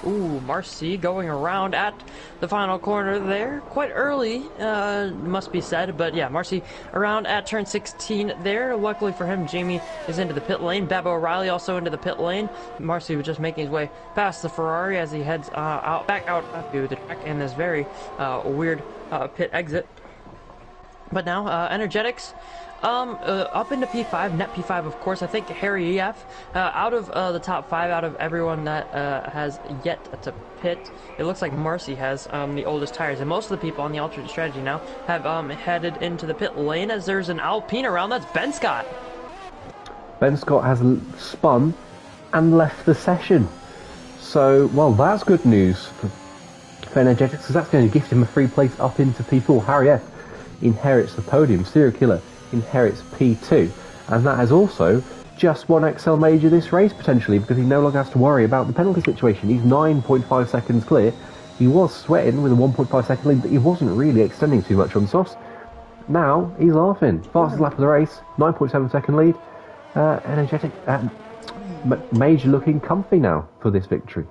Ooh, Marcy going around at the final corner there. Quite early, must be said. But yeah, Marcy around at turn 16 there. Luckily for him, Jamie is into the pit lane. Baba O'Reilly also into the pit lane. Marcy was just making his way past the Ferrari as he heads back out to the track in this very weird pit exit. But now, Energetics up into P5, net P5, of course. I think Harry EF, out of the top 5, out of everyone that has yet to pit, it looks like Marcy has the oldest tires. And most of the people on the alternate strategy now have headed into the pit lane as there's an Alpine around. That's Ben Scott. Ben Scott has spun and left the session. So, well, that's good news for Energetics, because that's going to gift him a free place up into P4. Harry F inherits the podium. Serial Killer inherits P2, and that has also just won XL Major this race potentially, because he no longer has to worry about the penalty situation. He's 9.5 seconds clear. He was sweating with a 1.5 second lead, but he wasn't really extending too much on softs. Now he's laughing. Fastest lap of the race, 9.7 second lead. Energetic, Major looking comfy now for this victory.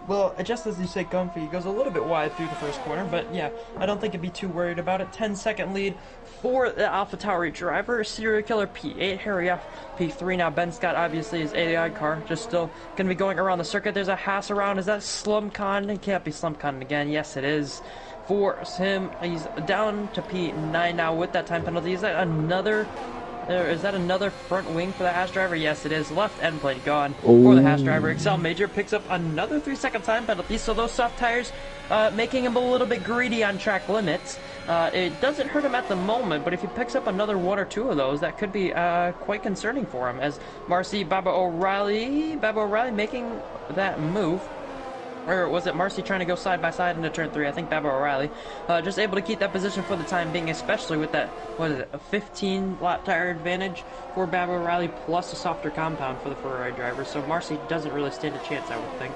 Well, just as you say comfy, he goes a little bit wide through the first corner, but yeah, I don't think I'd be too worried about it. 10-second lead for the AlphaTauri driver. Serial Killer P8, Harry F P3. Now Ben Scott obviously is AI car, just still going to be going around the circuit. There's a Haas around. Is that Slumcon? It can't be Slumcon again. Yes, it is. For him, he's down to P9 now with that time penalty. Is that another front wing for the Haas driver? Yes, it is. Left end plate gone for the Haas driver. XL Major picks up another 3-second time penalty, so those soft tires making him a little bit greedy on track limits. It doesn't hurt him at the moment, but if he picks up another 1 or 2 of those, that could be quite concerning for him, as Marcy Baba O'Reilly making that move. Or was it Marcy trying to go side by side into turn 3? I think Baba O'Reilly just able to keep that position for the time being, especially with that, what is it, a 15 lap tire advantage for Baba O'Reilly plus a softer compound for the Ferrari driver. So Marcy doesn't really stand a chance, I would think.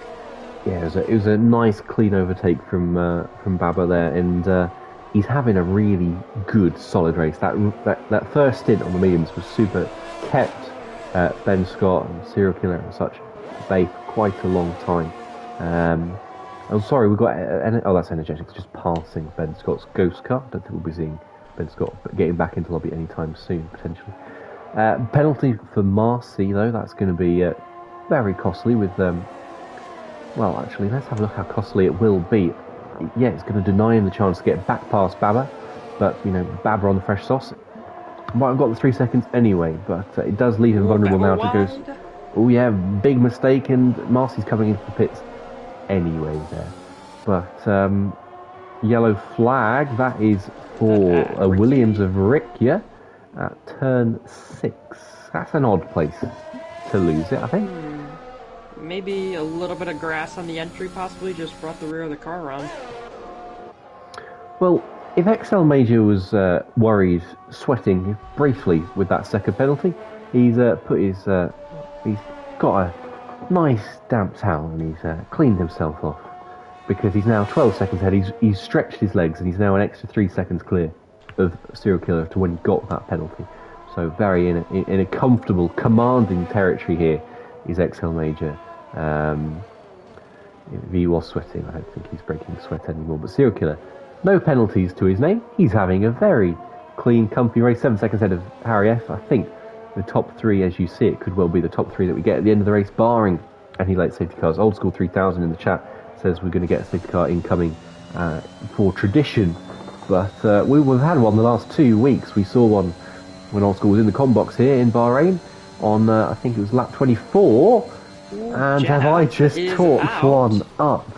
Yeah, it was a nice clean overtake from Baba there, and he's having a really good solid race. That first stint on the mediums was super. Kept Ben Scott and Serial Killer and such at bay for quite a long time. I'm sorry, we've got that's Energetics just passing Ben Scott's ghost car. I don't think we'll be seeing Ben Scott getting back into lobby anytime soon, potentially. Penalty for Marcy, though, that's going to be very costly with well, actually, let's have a look how costly it will be. Yeah, it's going to deny him the chance to get back past Baba, but, you know, Baba on the fresh sauce might have got the 3 seconds anyway, but it does leave him vulnerable now to go. Oh yeah, big mistake, and Marcy's coming into the pits anyway there. But yellow flag, that is for Williams of Riccia at turn 6. That's an odd place to lose it, I think. Maybe a little bit of grass on the entry possibly just brought the rear of the car around. Well, if XL Major was worried, sweating briefly with that second penalty, he's put his he's got a nice damp towel and he's cleaned himself off, because he's now 12 seconds ahead. He's stretched his legs and he's now an extra 3 seconds clear of Serial Killer to when he got that penalty. So very in a comfortable, commanding territory here is XL Major. If he was sweating, I don't think he's breaking sweat anymore. But Serial Killer, no penalties to his name. He's having a very clean, comfy race. 7 seconds ahead of Harry F. I think the top 3, as you see it, could well be the top 3 that we get at the end of the race, barring any late safety cars. Old School 3000 in the chat says we're going to get a safety car incoming for tradition. But we've had one the last 2 weeks. We saw one when Old School was in the com box here in Bahrain on, I think it was lap 24. And have I just talked one up?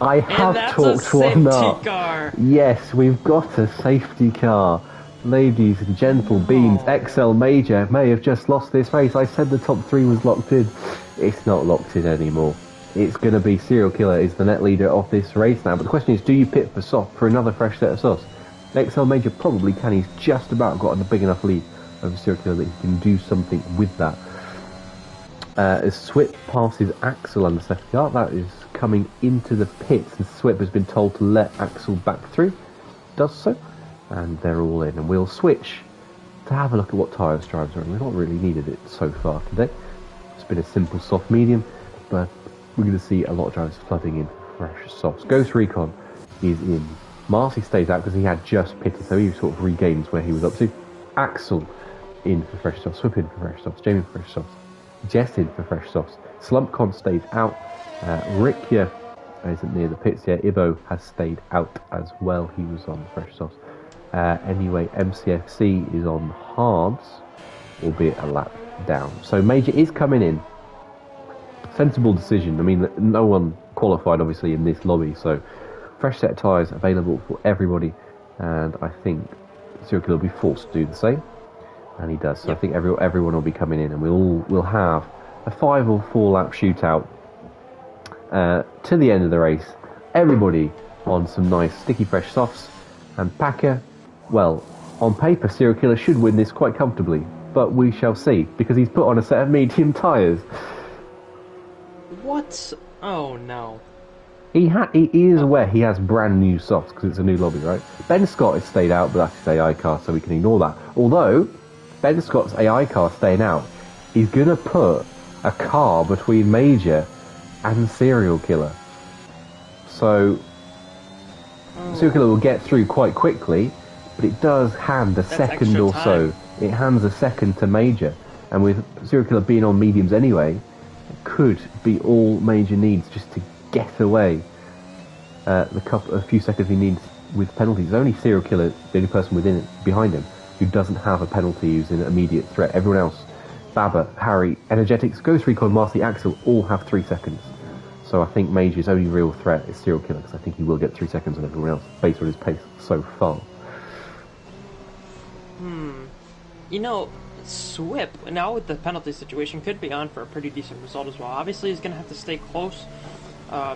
I have talked one up. Car. Yes, we've got a safety car. Ladies and gentle beans, XL Major may have just lost this race. I said the top 3 was locked in. It's not locked in anymore. It's going to be Serial Killer is the net leader of this race now. But the question is, do you pit for soft for another fresh set of sauce? XL Major probably can. He's just about gotten a big enough lead over Serial Killer that he can do something with that. As Swip passes Axel on the safety car, that is coming into the pits, and Swip has been told to let Axel back through. Does so, and they're all in. And we'll switch to have a look at what tyres drivers are on. We've not really needed it so far today. It's been a simple soft medium, but we're going to see a lot of drivers flooding in fresh softs. Ghost Recon is in. Marcy stays out because he had just pitted, so he sort of regains where he was up to. Axel in for fresh softs, Swip in for fresh softs, Jamie for fresh softs, Jess in for fresh softs. Slumpcon stays out. Rikya isn't near the pits yet. Ibo has stayed out as well. He was on fresh softs. Anyway, MCFC is on hards, albeit a lap down. So Major is coming in. Sensible decision. I mean, no one qualified obviously in this lobby, so fresh set of tyres available for everybody, and I think Cyril will be forced to do the same, and he does. So I think everyone will be coming in, and we'll have a 5 or 4 lap shootout to the end of the race. Everybody on some nice sticky fresh softs, and Packer, well, on paper Serial Killer should win this quite comfortably, but we shall see, because he's put on a set of medium tyres. What? Oh no. He is aware he has brand new softs because it's a new lobby, right? Ben Scott has stayed out, but that's his AI car, so we can ignore that. Although, Ben Scott's AI car staying out, he's going to put a car between Major and Serial Killer. So, Serial Killer will get through quite quickly, but it does hand a second or so. It hands a second to Major. And with Serial Killer being on mediums anyway, it could be all Major needs just to get away a few seconds he needs with penalties. Only Serial Killer, the only person behind him, who doesn't have a penalty who's an immediate threat. Everyone else, Baba, Harry, Energetics, Ghost Recon, Marcy, Axel, all have 3 seconds. So I think Major's only real threat is Serial Killer, because I think he will get 3 seconds on everyone else, based on his pace so far. You know, Swip, now with the penalty situation, could be on for a pretty decent result as well. Obviously, he's going to have to stay close,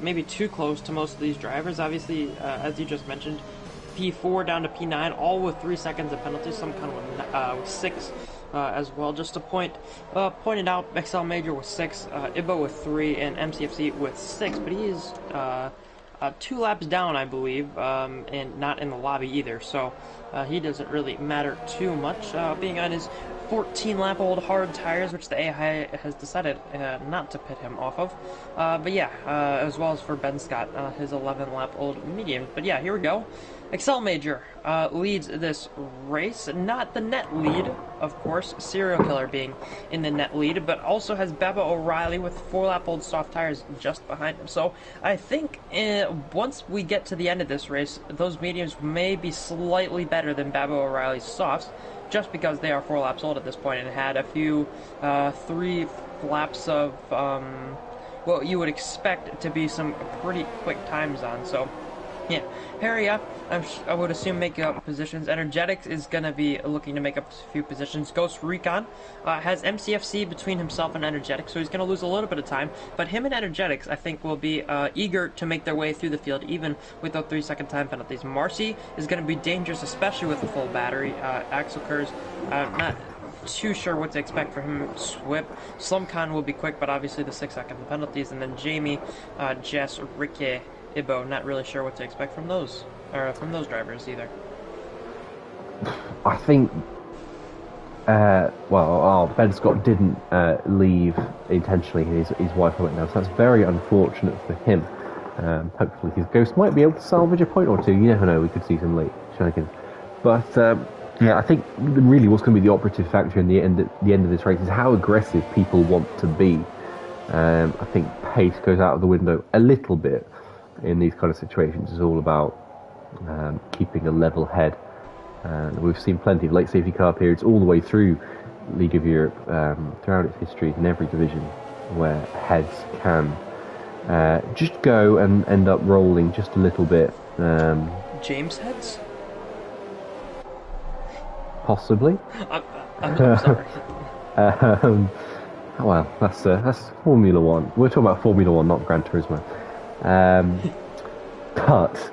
maybe too close to most of these drivers. Obviously, as you just mentioned, P4 down to P9, all with 3 seconds of penalties, some kind of with 6 as well. Just to pointed out, Excel Major with 6, Ibo with 3, and MCFC with 6, but he is 2 laps down, I believe, and not in the lobby either, so he doesn't really matter too much, being on his 14-lap-old hard tires, which the AI has decided not to pit him off of. But yeah, as well as for Ben Scott, his 11-lap-old medium. But yeah, here we go. Excel Major leads this race. Not the net lead, of course, Serial Killer being in the net lead, but also has Baba O'Reilly with 4-lap-old soft tires just behind him. So I think once we get to the end of this race, those mediums may be slightly better than Baba O'Reilly's softs, just because they are 4 laps old at this point and had a few 3 laps of what you would expect to be some pretty quick times on. So yeah, hurry up. I would assume make up positions. Energetics is going to be looking to make up a few positions. Ghost Recon has MCFC between himself and Energetics, so he's going to lose a little bit of time. But him and Energetics, I think, will be eager to make their way through the field, even with those 3-second time penalties. Marcy is going to be dangerous, especially with a full battery. Axel Kurz, not too sure what to expect for him. Swip. Slumcon will be quick, but obviously the 6-second penalties. And then Jamie, Jess, Ricky, Ibo, not really sure what to expect from those drivers either. I think, Ben Scott didn't leave intentionally. His wife went now, so that's very unfortunate for him. Hopefully his Ghost might be able to salvage a point or two. You never know, we could see some late shenanigans. But yeah, I think really what's going to be the operative factor in the end of this race is how aggressive people want to be. I think pace goes out of the window a little bit in these kind of situations. It's all about keeping a level head. And we've seen plenty of late safety car periods all the way through League of Europe, throughout its history in every division, where heads can just go and end up rolling just a little bit. James heads? Possibly. I'm sorry. Well, that's Formula One. We're talking about Formula One, not Gran Turismo. But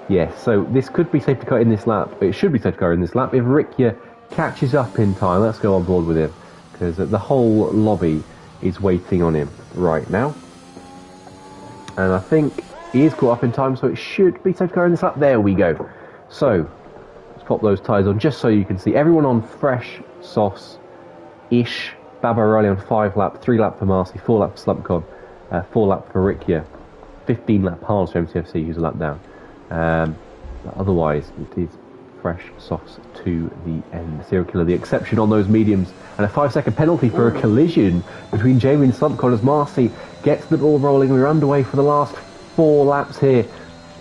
yes, so this could be safety car in this lap. It should be safety car in this lap if Rikya catches up in time. Let's go on board with him, because the whole lobby is waiting on him right now, and I think he is caught up in time, so it should be safety car in this lap. There we go. So let's pop those tyres on just so you can see everyone on fresh softs ish. Baba O'Reilly on 5 lap, 3 lap for Marcy, 4 lap for Slumpcon, 4 lap for Riccia, 15 lap halves for MCFC, who's a lap down. But otherwise, it is fresh softs to the end. Serial Killer, the exception on those mediums, and a 5-second penalty for a collision between Jamie and Slumpcon as Marcy gets the ball rolling. We're underway for the last 4 laps here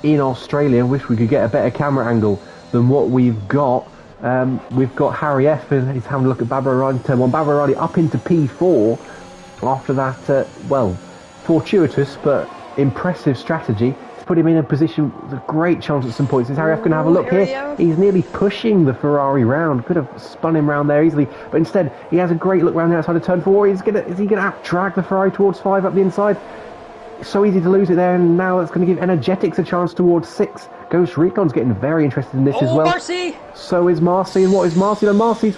in Australia. Wish we could get a better camera angle than what we've got. We've got Harry F, and he's having a look at Baba O'Reilly turn 1. Baba O'Reilly up into P4 after that, well, fortuitous but impressive strategy to put him in a position with a great chance at some points. Is Harry F going to have a look here? He's nearly pushing the Ferrari round. Could have spun him round there easily, but instead he has a great look round the outside of turn 4. Is he going to drag the Ferrari towards 5 up the inside? So easy to lose it there, and now that's going to give Energetics a chance towards 6. Ghost Recon's getting very interested in this as well. Marcy! So is Marcy, and what is Marcy? And Marcy's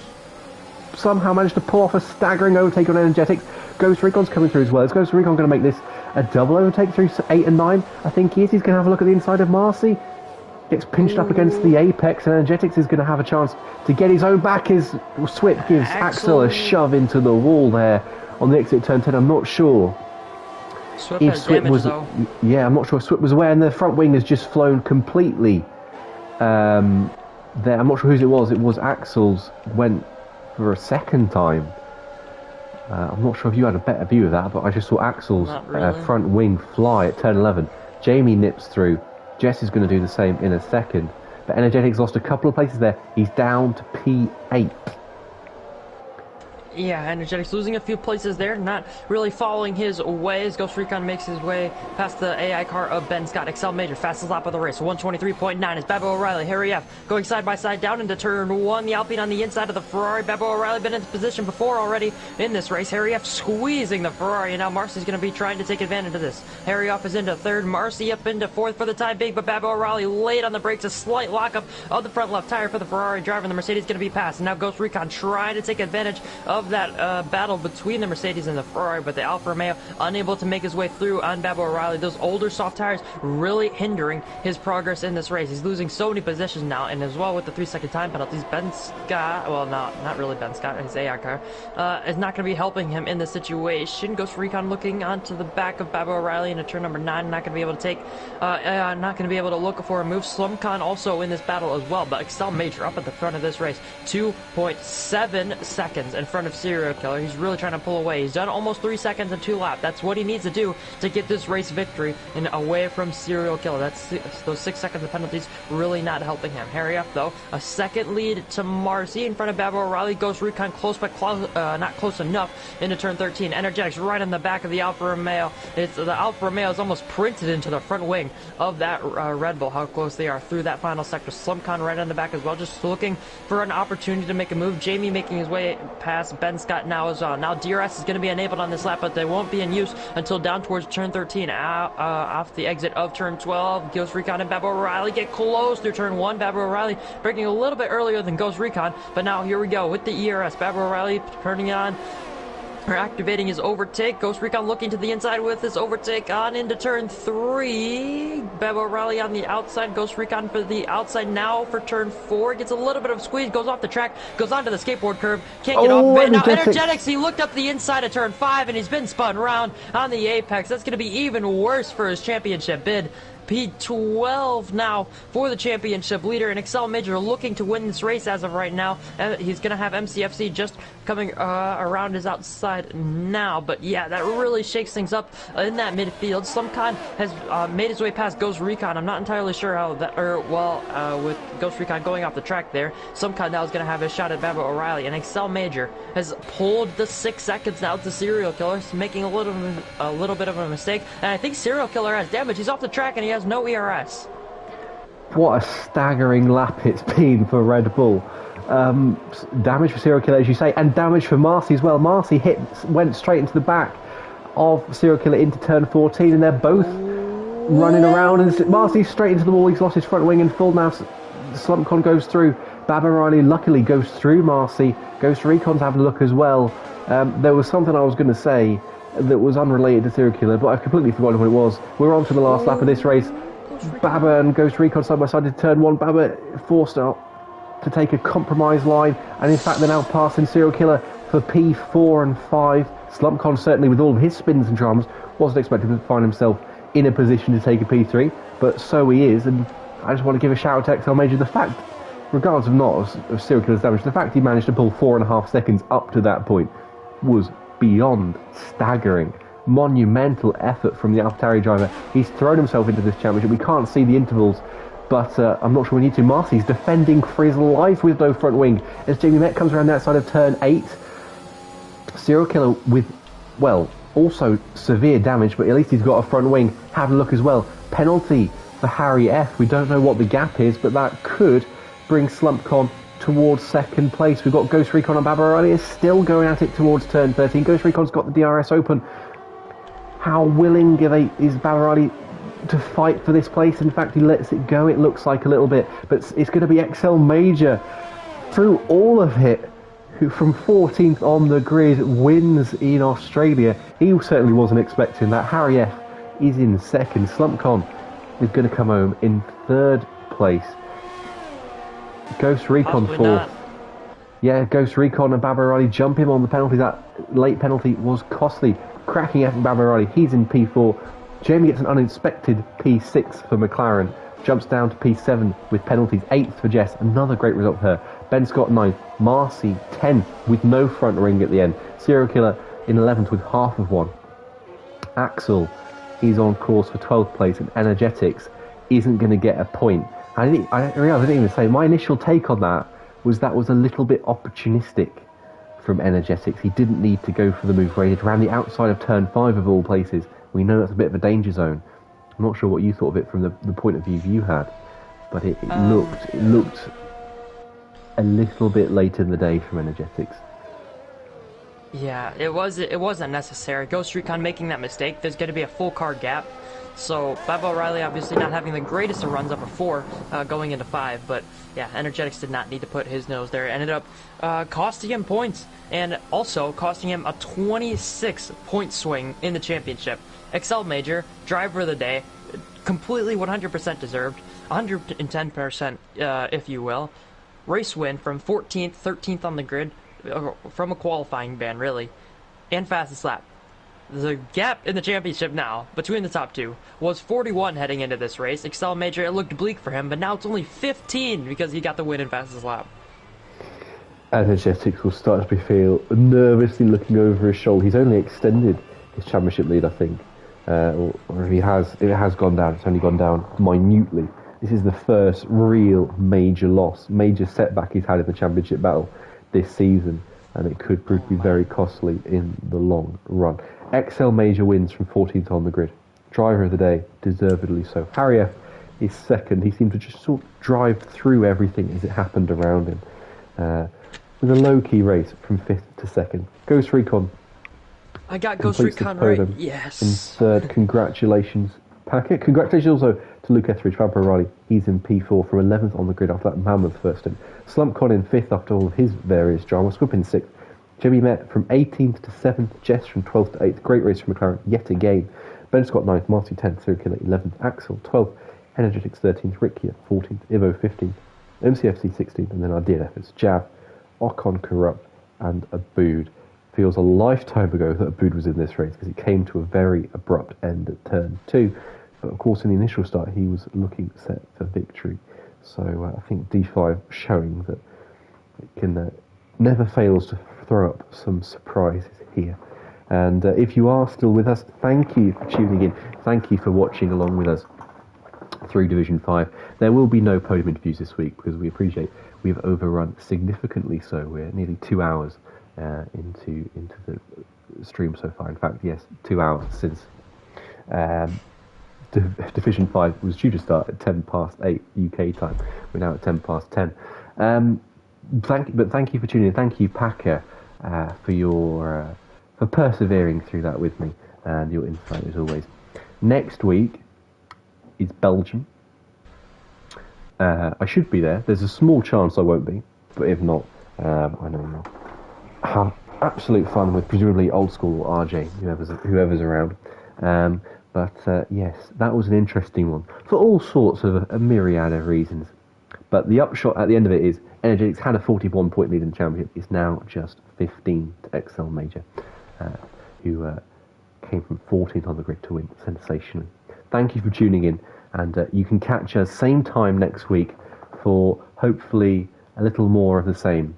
somehow managed to pull off a staggering overtake on Energetics. Ghost Recon's coming through as well. Is Ghost Recon going to make this a double overtake through 8 and 9? I think he is. He's going to have a look at the inside of Marcy. Gets pinched up against the apex, and Energetics is going to have a chance to get his own back. His Swip gives Axel a shove into the wall there on the exit turn 10. I'm not sure if Swip was, yeah, I'm not sure if Swip was aware, and the front wing has just flown completely there. I'm not sure whose it was. It was Axel's. Went for a second time. I'm not sure if you had a better view of that, but I just saw Axel's front wing fly at turn 11. Jamie nips through. Jess is going to do the same in a second, but Energetics lost a couple of places there. He's down to P8. Yeah, Energetics losing a few places there, not really following his ways. Ghost Recon makes his way past the AI car of Ben Scott. Excel Major, fastest lap of the race, 123.9 is Baba O'Reilly. Harry F going side by side down into turn 1. The Alpine on the inside of the Ferrari. Baba O'Reilly been in position before already in this race. Harry F squeezing the Ferrari, and now Marcy's going to be trying to take advantage of this. Harry F is into 3rd, Marcy up into 4th for the time being, but Baba O'Reilly late on the brakes. A slight lockup of the front left tire for the Ferrari driver, and the Mercedes going to be passed. And now Ghost Recon trying to take advantage of that battle between the Mercedes and the Ferrari, but the Alfa Romeo unable to make his way through on Baba O'Reilly. Those older soft tires really hindering his progress in this race. He's losing so many positions now, and as well with the 3-second time penalties, Ben Scott, well, not really Ben Scott, his AI car, is not going to be helping him in this situation. Ghost Recon looking onto the back of Baba O'Reilly into turn number 9, not going to be able to take, not going to be able to look for a move. Slumcon also in this battle as well, but Excel Major up at the front of this race, 2.7 seconds in front of Serial Killer. He's really trying to pull away. He's done almost 3 seconds in 2 laps. That's what he needs to do to get this race victory and away from Serial Killer. That's those 6 seconds of penalties really not helping him. Harry F though, a second lead to Marcy in front of Baba O'Reilly. Ghost Recon close, but not close enough into turn 13. Energetics right in the back of the Alfa Romeo. The Alfa Romeo is almost printed into the front wing of that Red Bull. How close they are through that final sector. Slumcon right in the back as well, just looking for an opportunity to make a move. Jamie making his way past Ben Scott now as well. Now DRS is going to be enabled on this lap, but they won't be in use until down towards turn 13, off the exit of turn 12. Ghost Recon and Baba O'Reilly get close through turn 1. Baba O'Reilly breaking a little bit earlier than Ghost Recon, but now here we go with the ERS. Baba O'Reilly turning it on, or activating his overtake. Ghost Recon looking to the inside with his overtake on into turn 3. Baba O'Reilly on the outside. Ghost Recon for the outside now for turn 4. Gets a little bit of squeeze, goes off the track, goes onto the skateboard curb, can't get off. But now Energetics, he looked up the inside of turn 5 and he's been spun around on the apex. That's going to be even worse for his championship bid. P12 now for the championship leader, and Excel Major looking to win this race as of right now. He's going to have MCFC just coming around his outside now, but yeah, that really shakes things up in that midfield. Slumcon has made his way past Ghost Recon. I'm not entirely sure how that, with Ghost Recon going off the track there, Slumcon now is going to have a shot at Baba O'Reilly, and Excel Major has pulled the 6 seconds now to Serial Killer, making a little bit of a mistake, and I think Serial Killer has damage. He's off the track and he has no ERS. What a staggering lap it's been for Red Bull. Damage for Serial Killer, as you say, and damage for Marcy as well. Marcy went straight into the back of Serial Killer into turn 14, and they're both running around, and Marcy's straight into the wall. He's lost his front wing and full now. Slumcon goes through. Baba O'Reilly luckily goes through Marcy. Ghost Recon's having a look as well. There was something I was going to say that was unrelated to Serial Killer, but I've completely forgotten what it was. We're on to the last lap of this race. Baba and Ghost Recon side by side in turn 1. Baba forced out to take a compromise line, and in fact they're now passing Serial Killer for P4 and 5. Slumpcon, certainly with all of his spins and dramas, wasn't expecting to find himself in a position to take a P3, but so he is, and I just want to give a shout out to XL Major. The fact, regardless of not of serial killer's damage, the fact he managed to pull 4.5 seconds up to that point was beyond staggering. Monumental effort from the AlphaTauri driver. He's thrown himself into this championship. We can't see the intervals, but I'm not sure we need to. Marcy's defending for his life with no front wing as Jamie Met comes around the outside of turn 8. Serial Killer with, well, also severe damage, but at least he's got a front wing. Have a look as well. Penalty for Harry F. We don't know what the gap is, but that could bring Slumpcon towards second place. We've got Ghost Recon and Babarani is still going at it towards turn 13. Ghost Recon's got the DRS open. How willing is Babarani to fight for this place? In fact, he lets it go, it looks like a little bit, but it's going to be XL Major through all of it, who from 14th on the grid wins in Australia. He certainly wasn't expecting that. Harry F is in second. Slumpcon is going to come home in third place. Ghost Recon Possibly fourth. not. Yeah, Ghost Recon and Babarani jump him on the penalty. That late penalty was costly. Cracking effort Babarani. He's in P4. Jamie gets an unexpected P6 for McLaren. Jumps down to P7 with penalties. 8th for Jess. Another great result for her. Ben Scott 9th. Marcy 10th with no front ring at the end. Serial Killer in 11th with half of one. Axel, he's on course for 12th place, and Energetics isn't going to get a point. I realised I didn't even say, my initial take on that was a little bit opportunistic from Energetics. He didn't need to go for the move where he ran the outside of turn 5 of all places. We know that's a bit of a danger zone. I'm not sure what you thought of it from the point of view you had, but it looked a little bit late in the day from Energetics. Yeah, it wasn't necessary. Ghost Recon making that mistake. There's going to be a full car gap. So, Baba O'Reilly obviously not having the greatest of runs up of 4 going into 5, but yeah, Energetics did not need to put his nose there. It ended up costing him points, and also costing him a 26-point swing in the championship. XL Major, driver of the day, completely 100% deserved, 110% if you will. Race win from 14th, 13th on the grid, from a qualifying ban really, and fastest lap. The gap in the championship now, between the top two, was 41 heading into this race. XL Major, it looked bleak for him, but now it's only 15 because he got the win in fastest lap. Energetics will start to feel nervously looking over his shoulder. He's only extended his championship lead, I think. Or if it has gone down, it's only gone down minutely. This is the first real major loss, major setback he's had in the championship battle this season, and it could prove to be very costly in the long run. XL Major wins from 14th on the grid. Driver of the day, deservedly so. Harry F is second. He seemed to just sort of drive through everything as it happened around him. With a low-key race from 5th to 2nd. Ghost Recon. I got Ghost Recon right. Yes. In third, congratulations, Packet. Congratulations also to Luke Etheridge, Fabio O'Reilly. He's in P4 from 11th on the grid after that mammoth first stint. Slumpcon in 5th after all of his various dramas. Squip in 6th. Jimmy Met from 18th to 7th. Jess from 12th to 8th. Great race from McLaren yet again. Ben Scott 9th. Marcy 10th. Serial Killer 11th. Axel 12th. Energetics 13th. Ricky 14th. Ivo 15th. MCFC 16th. And then our DNFs. Jav, Ocon Corrupt, and Abood. Feels a lifetime ago that Abood was in this race because it came to a very abrupt end at turn 2. But of course, in the initial start, he was looking set for victory. So I think D5 showing that it can never fails to throw up some surprises here. And if you are still with us, thank you for tuning in. Thank you for watching along with us through Division 5. There will be no podium interviews this week because we appreciate we've overrun significantly so. We're nearly 2 hours into the stream so far. In fact, yes, 2 hours since Division 5 was due to start at 10 past 8 UK time. We're now at 10 past 10. Thank you for tuning in. Thank you, Packer, for persevering through that with me, and your insight as always. Next week is Belgium. I should be there. There's a small chance I won't be, but if not, I know not. Have absolute fun with presumably old school or RJ, whoever's around. But yes, that was an interesting one for all sorts of a myriad of reasons. But the upshot at the end of it is Energetics had a 41-point lead in the championship. It's now just 15 to XL Major. who came from 14th on the grid to win sensationally. Thank you for tuning in, and you can catch us same time next week for hopefully a little more of the same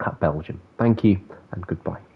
at Belgium. Thank you and goodbye.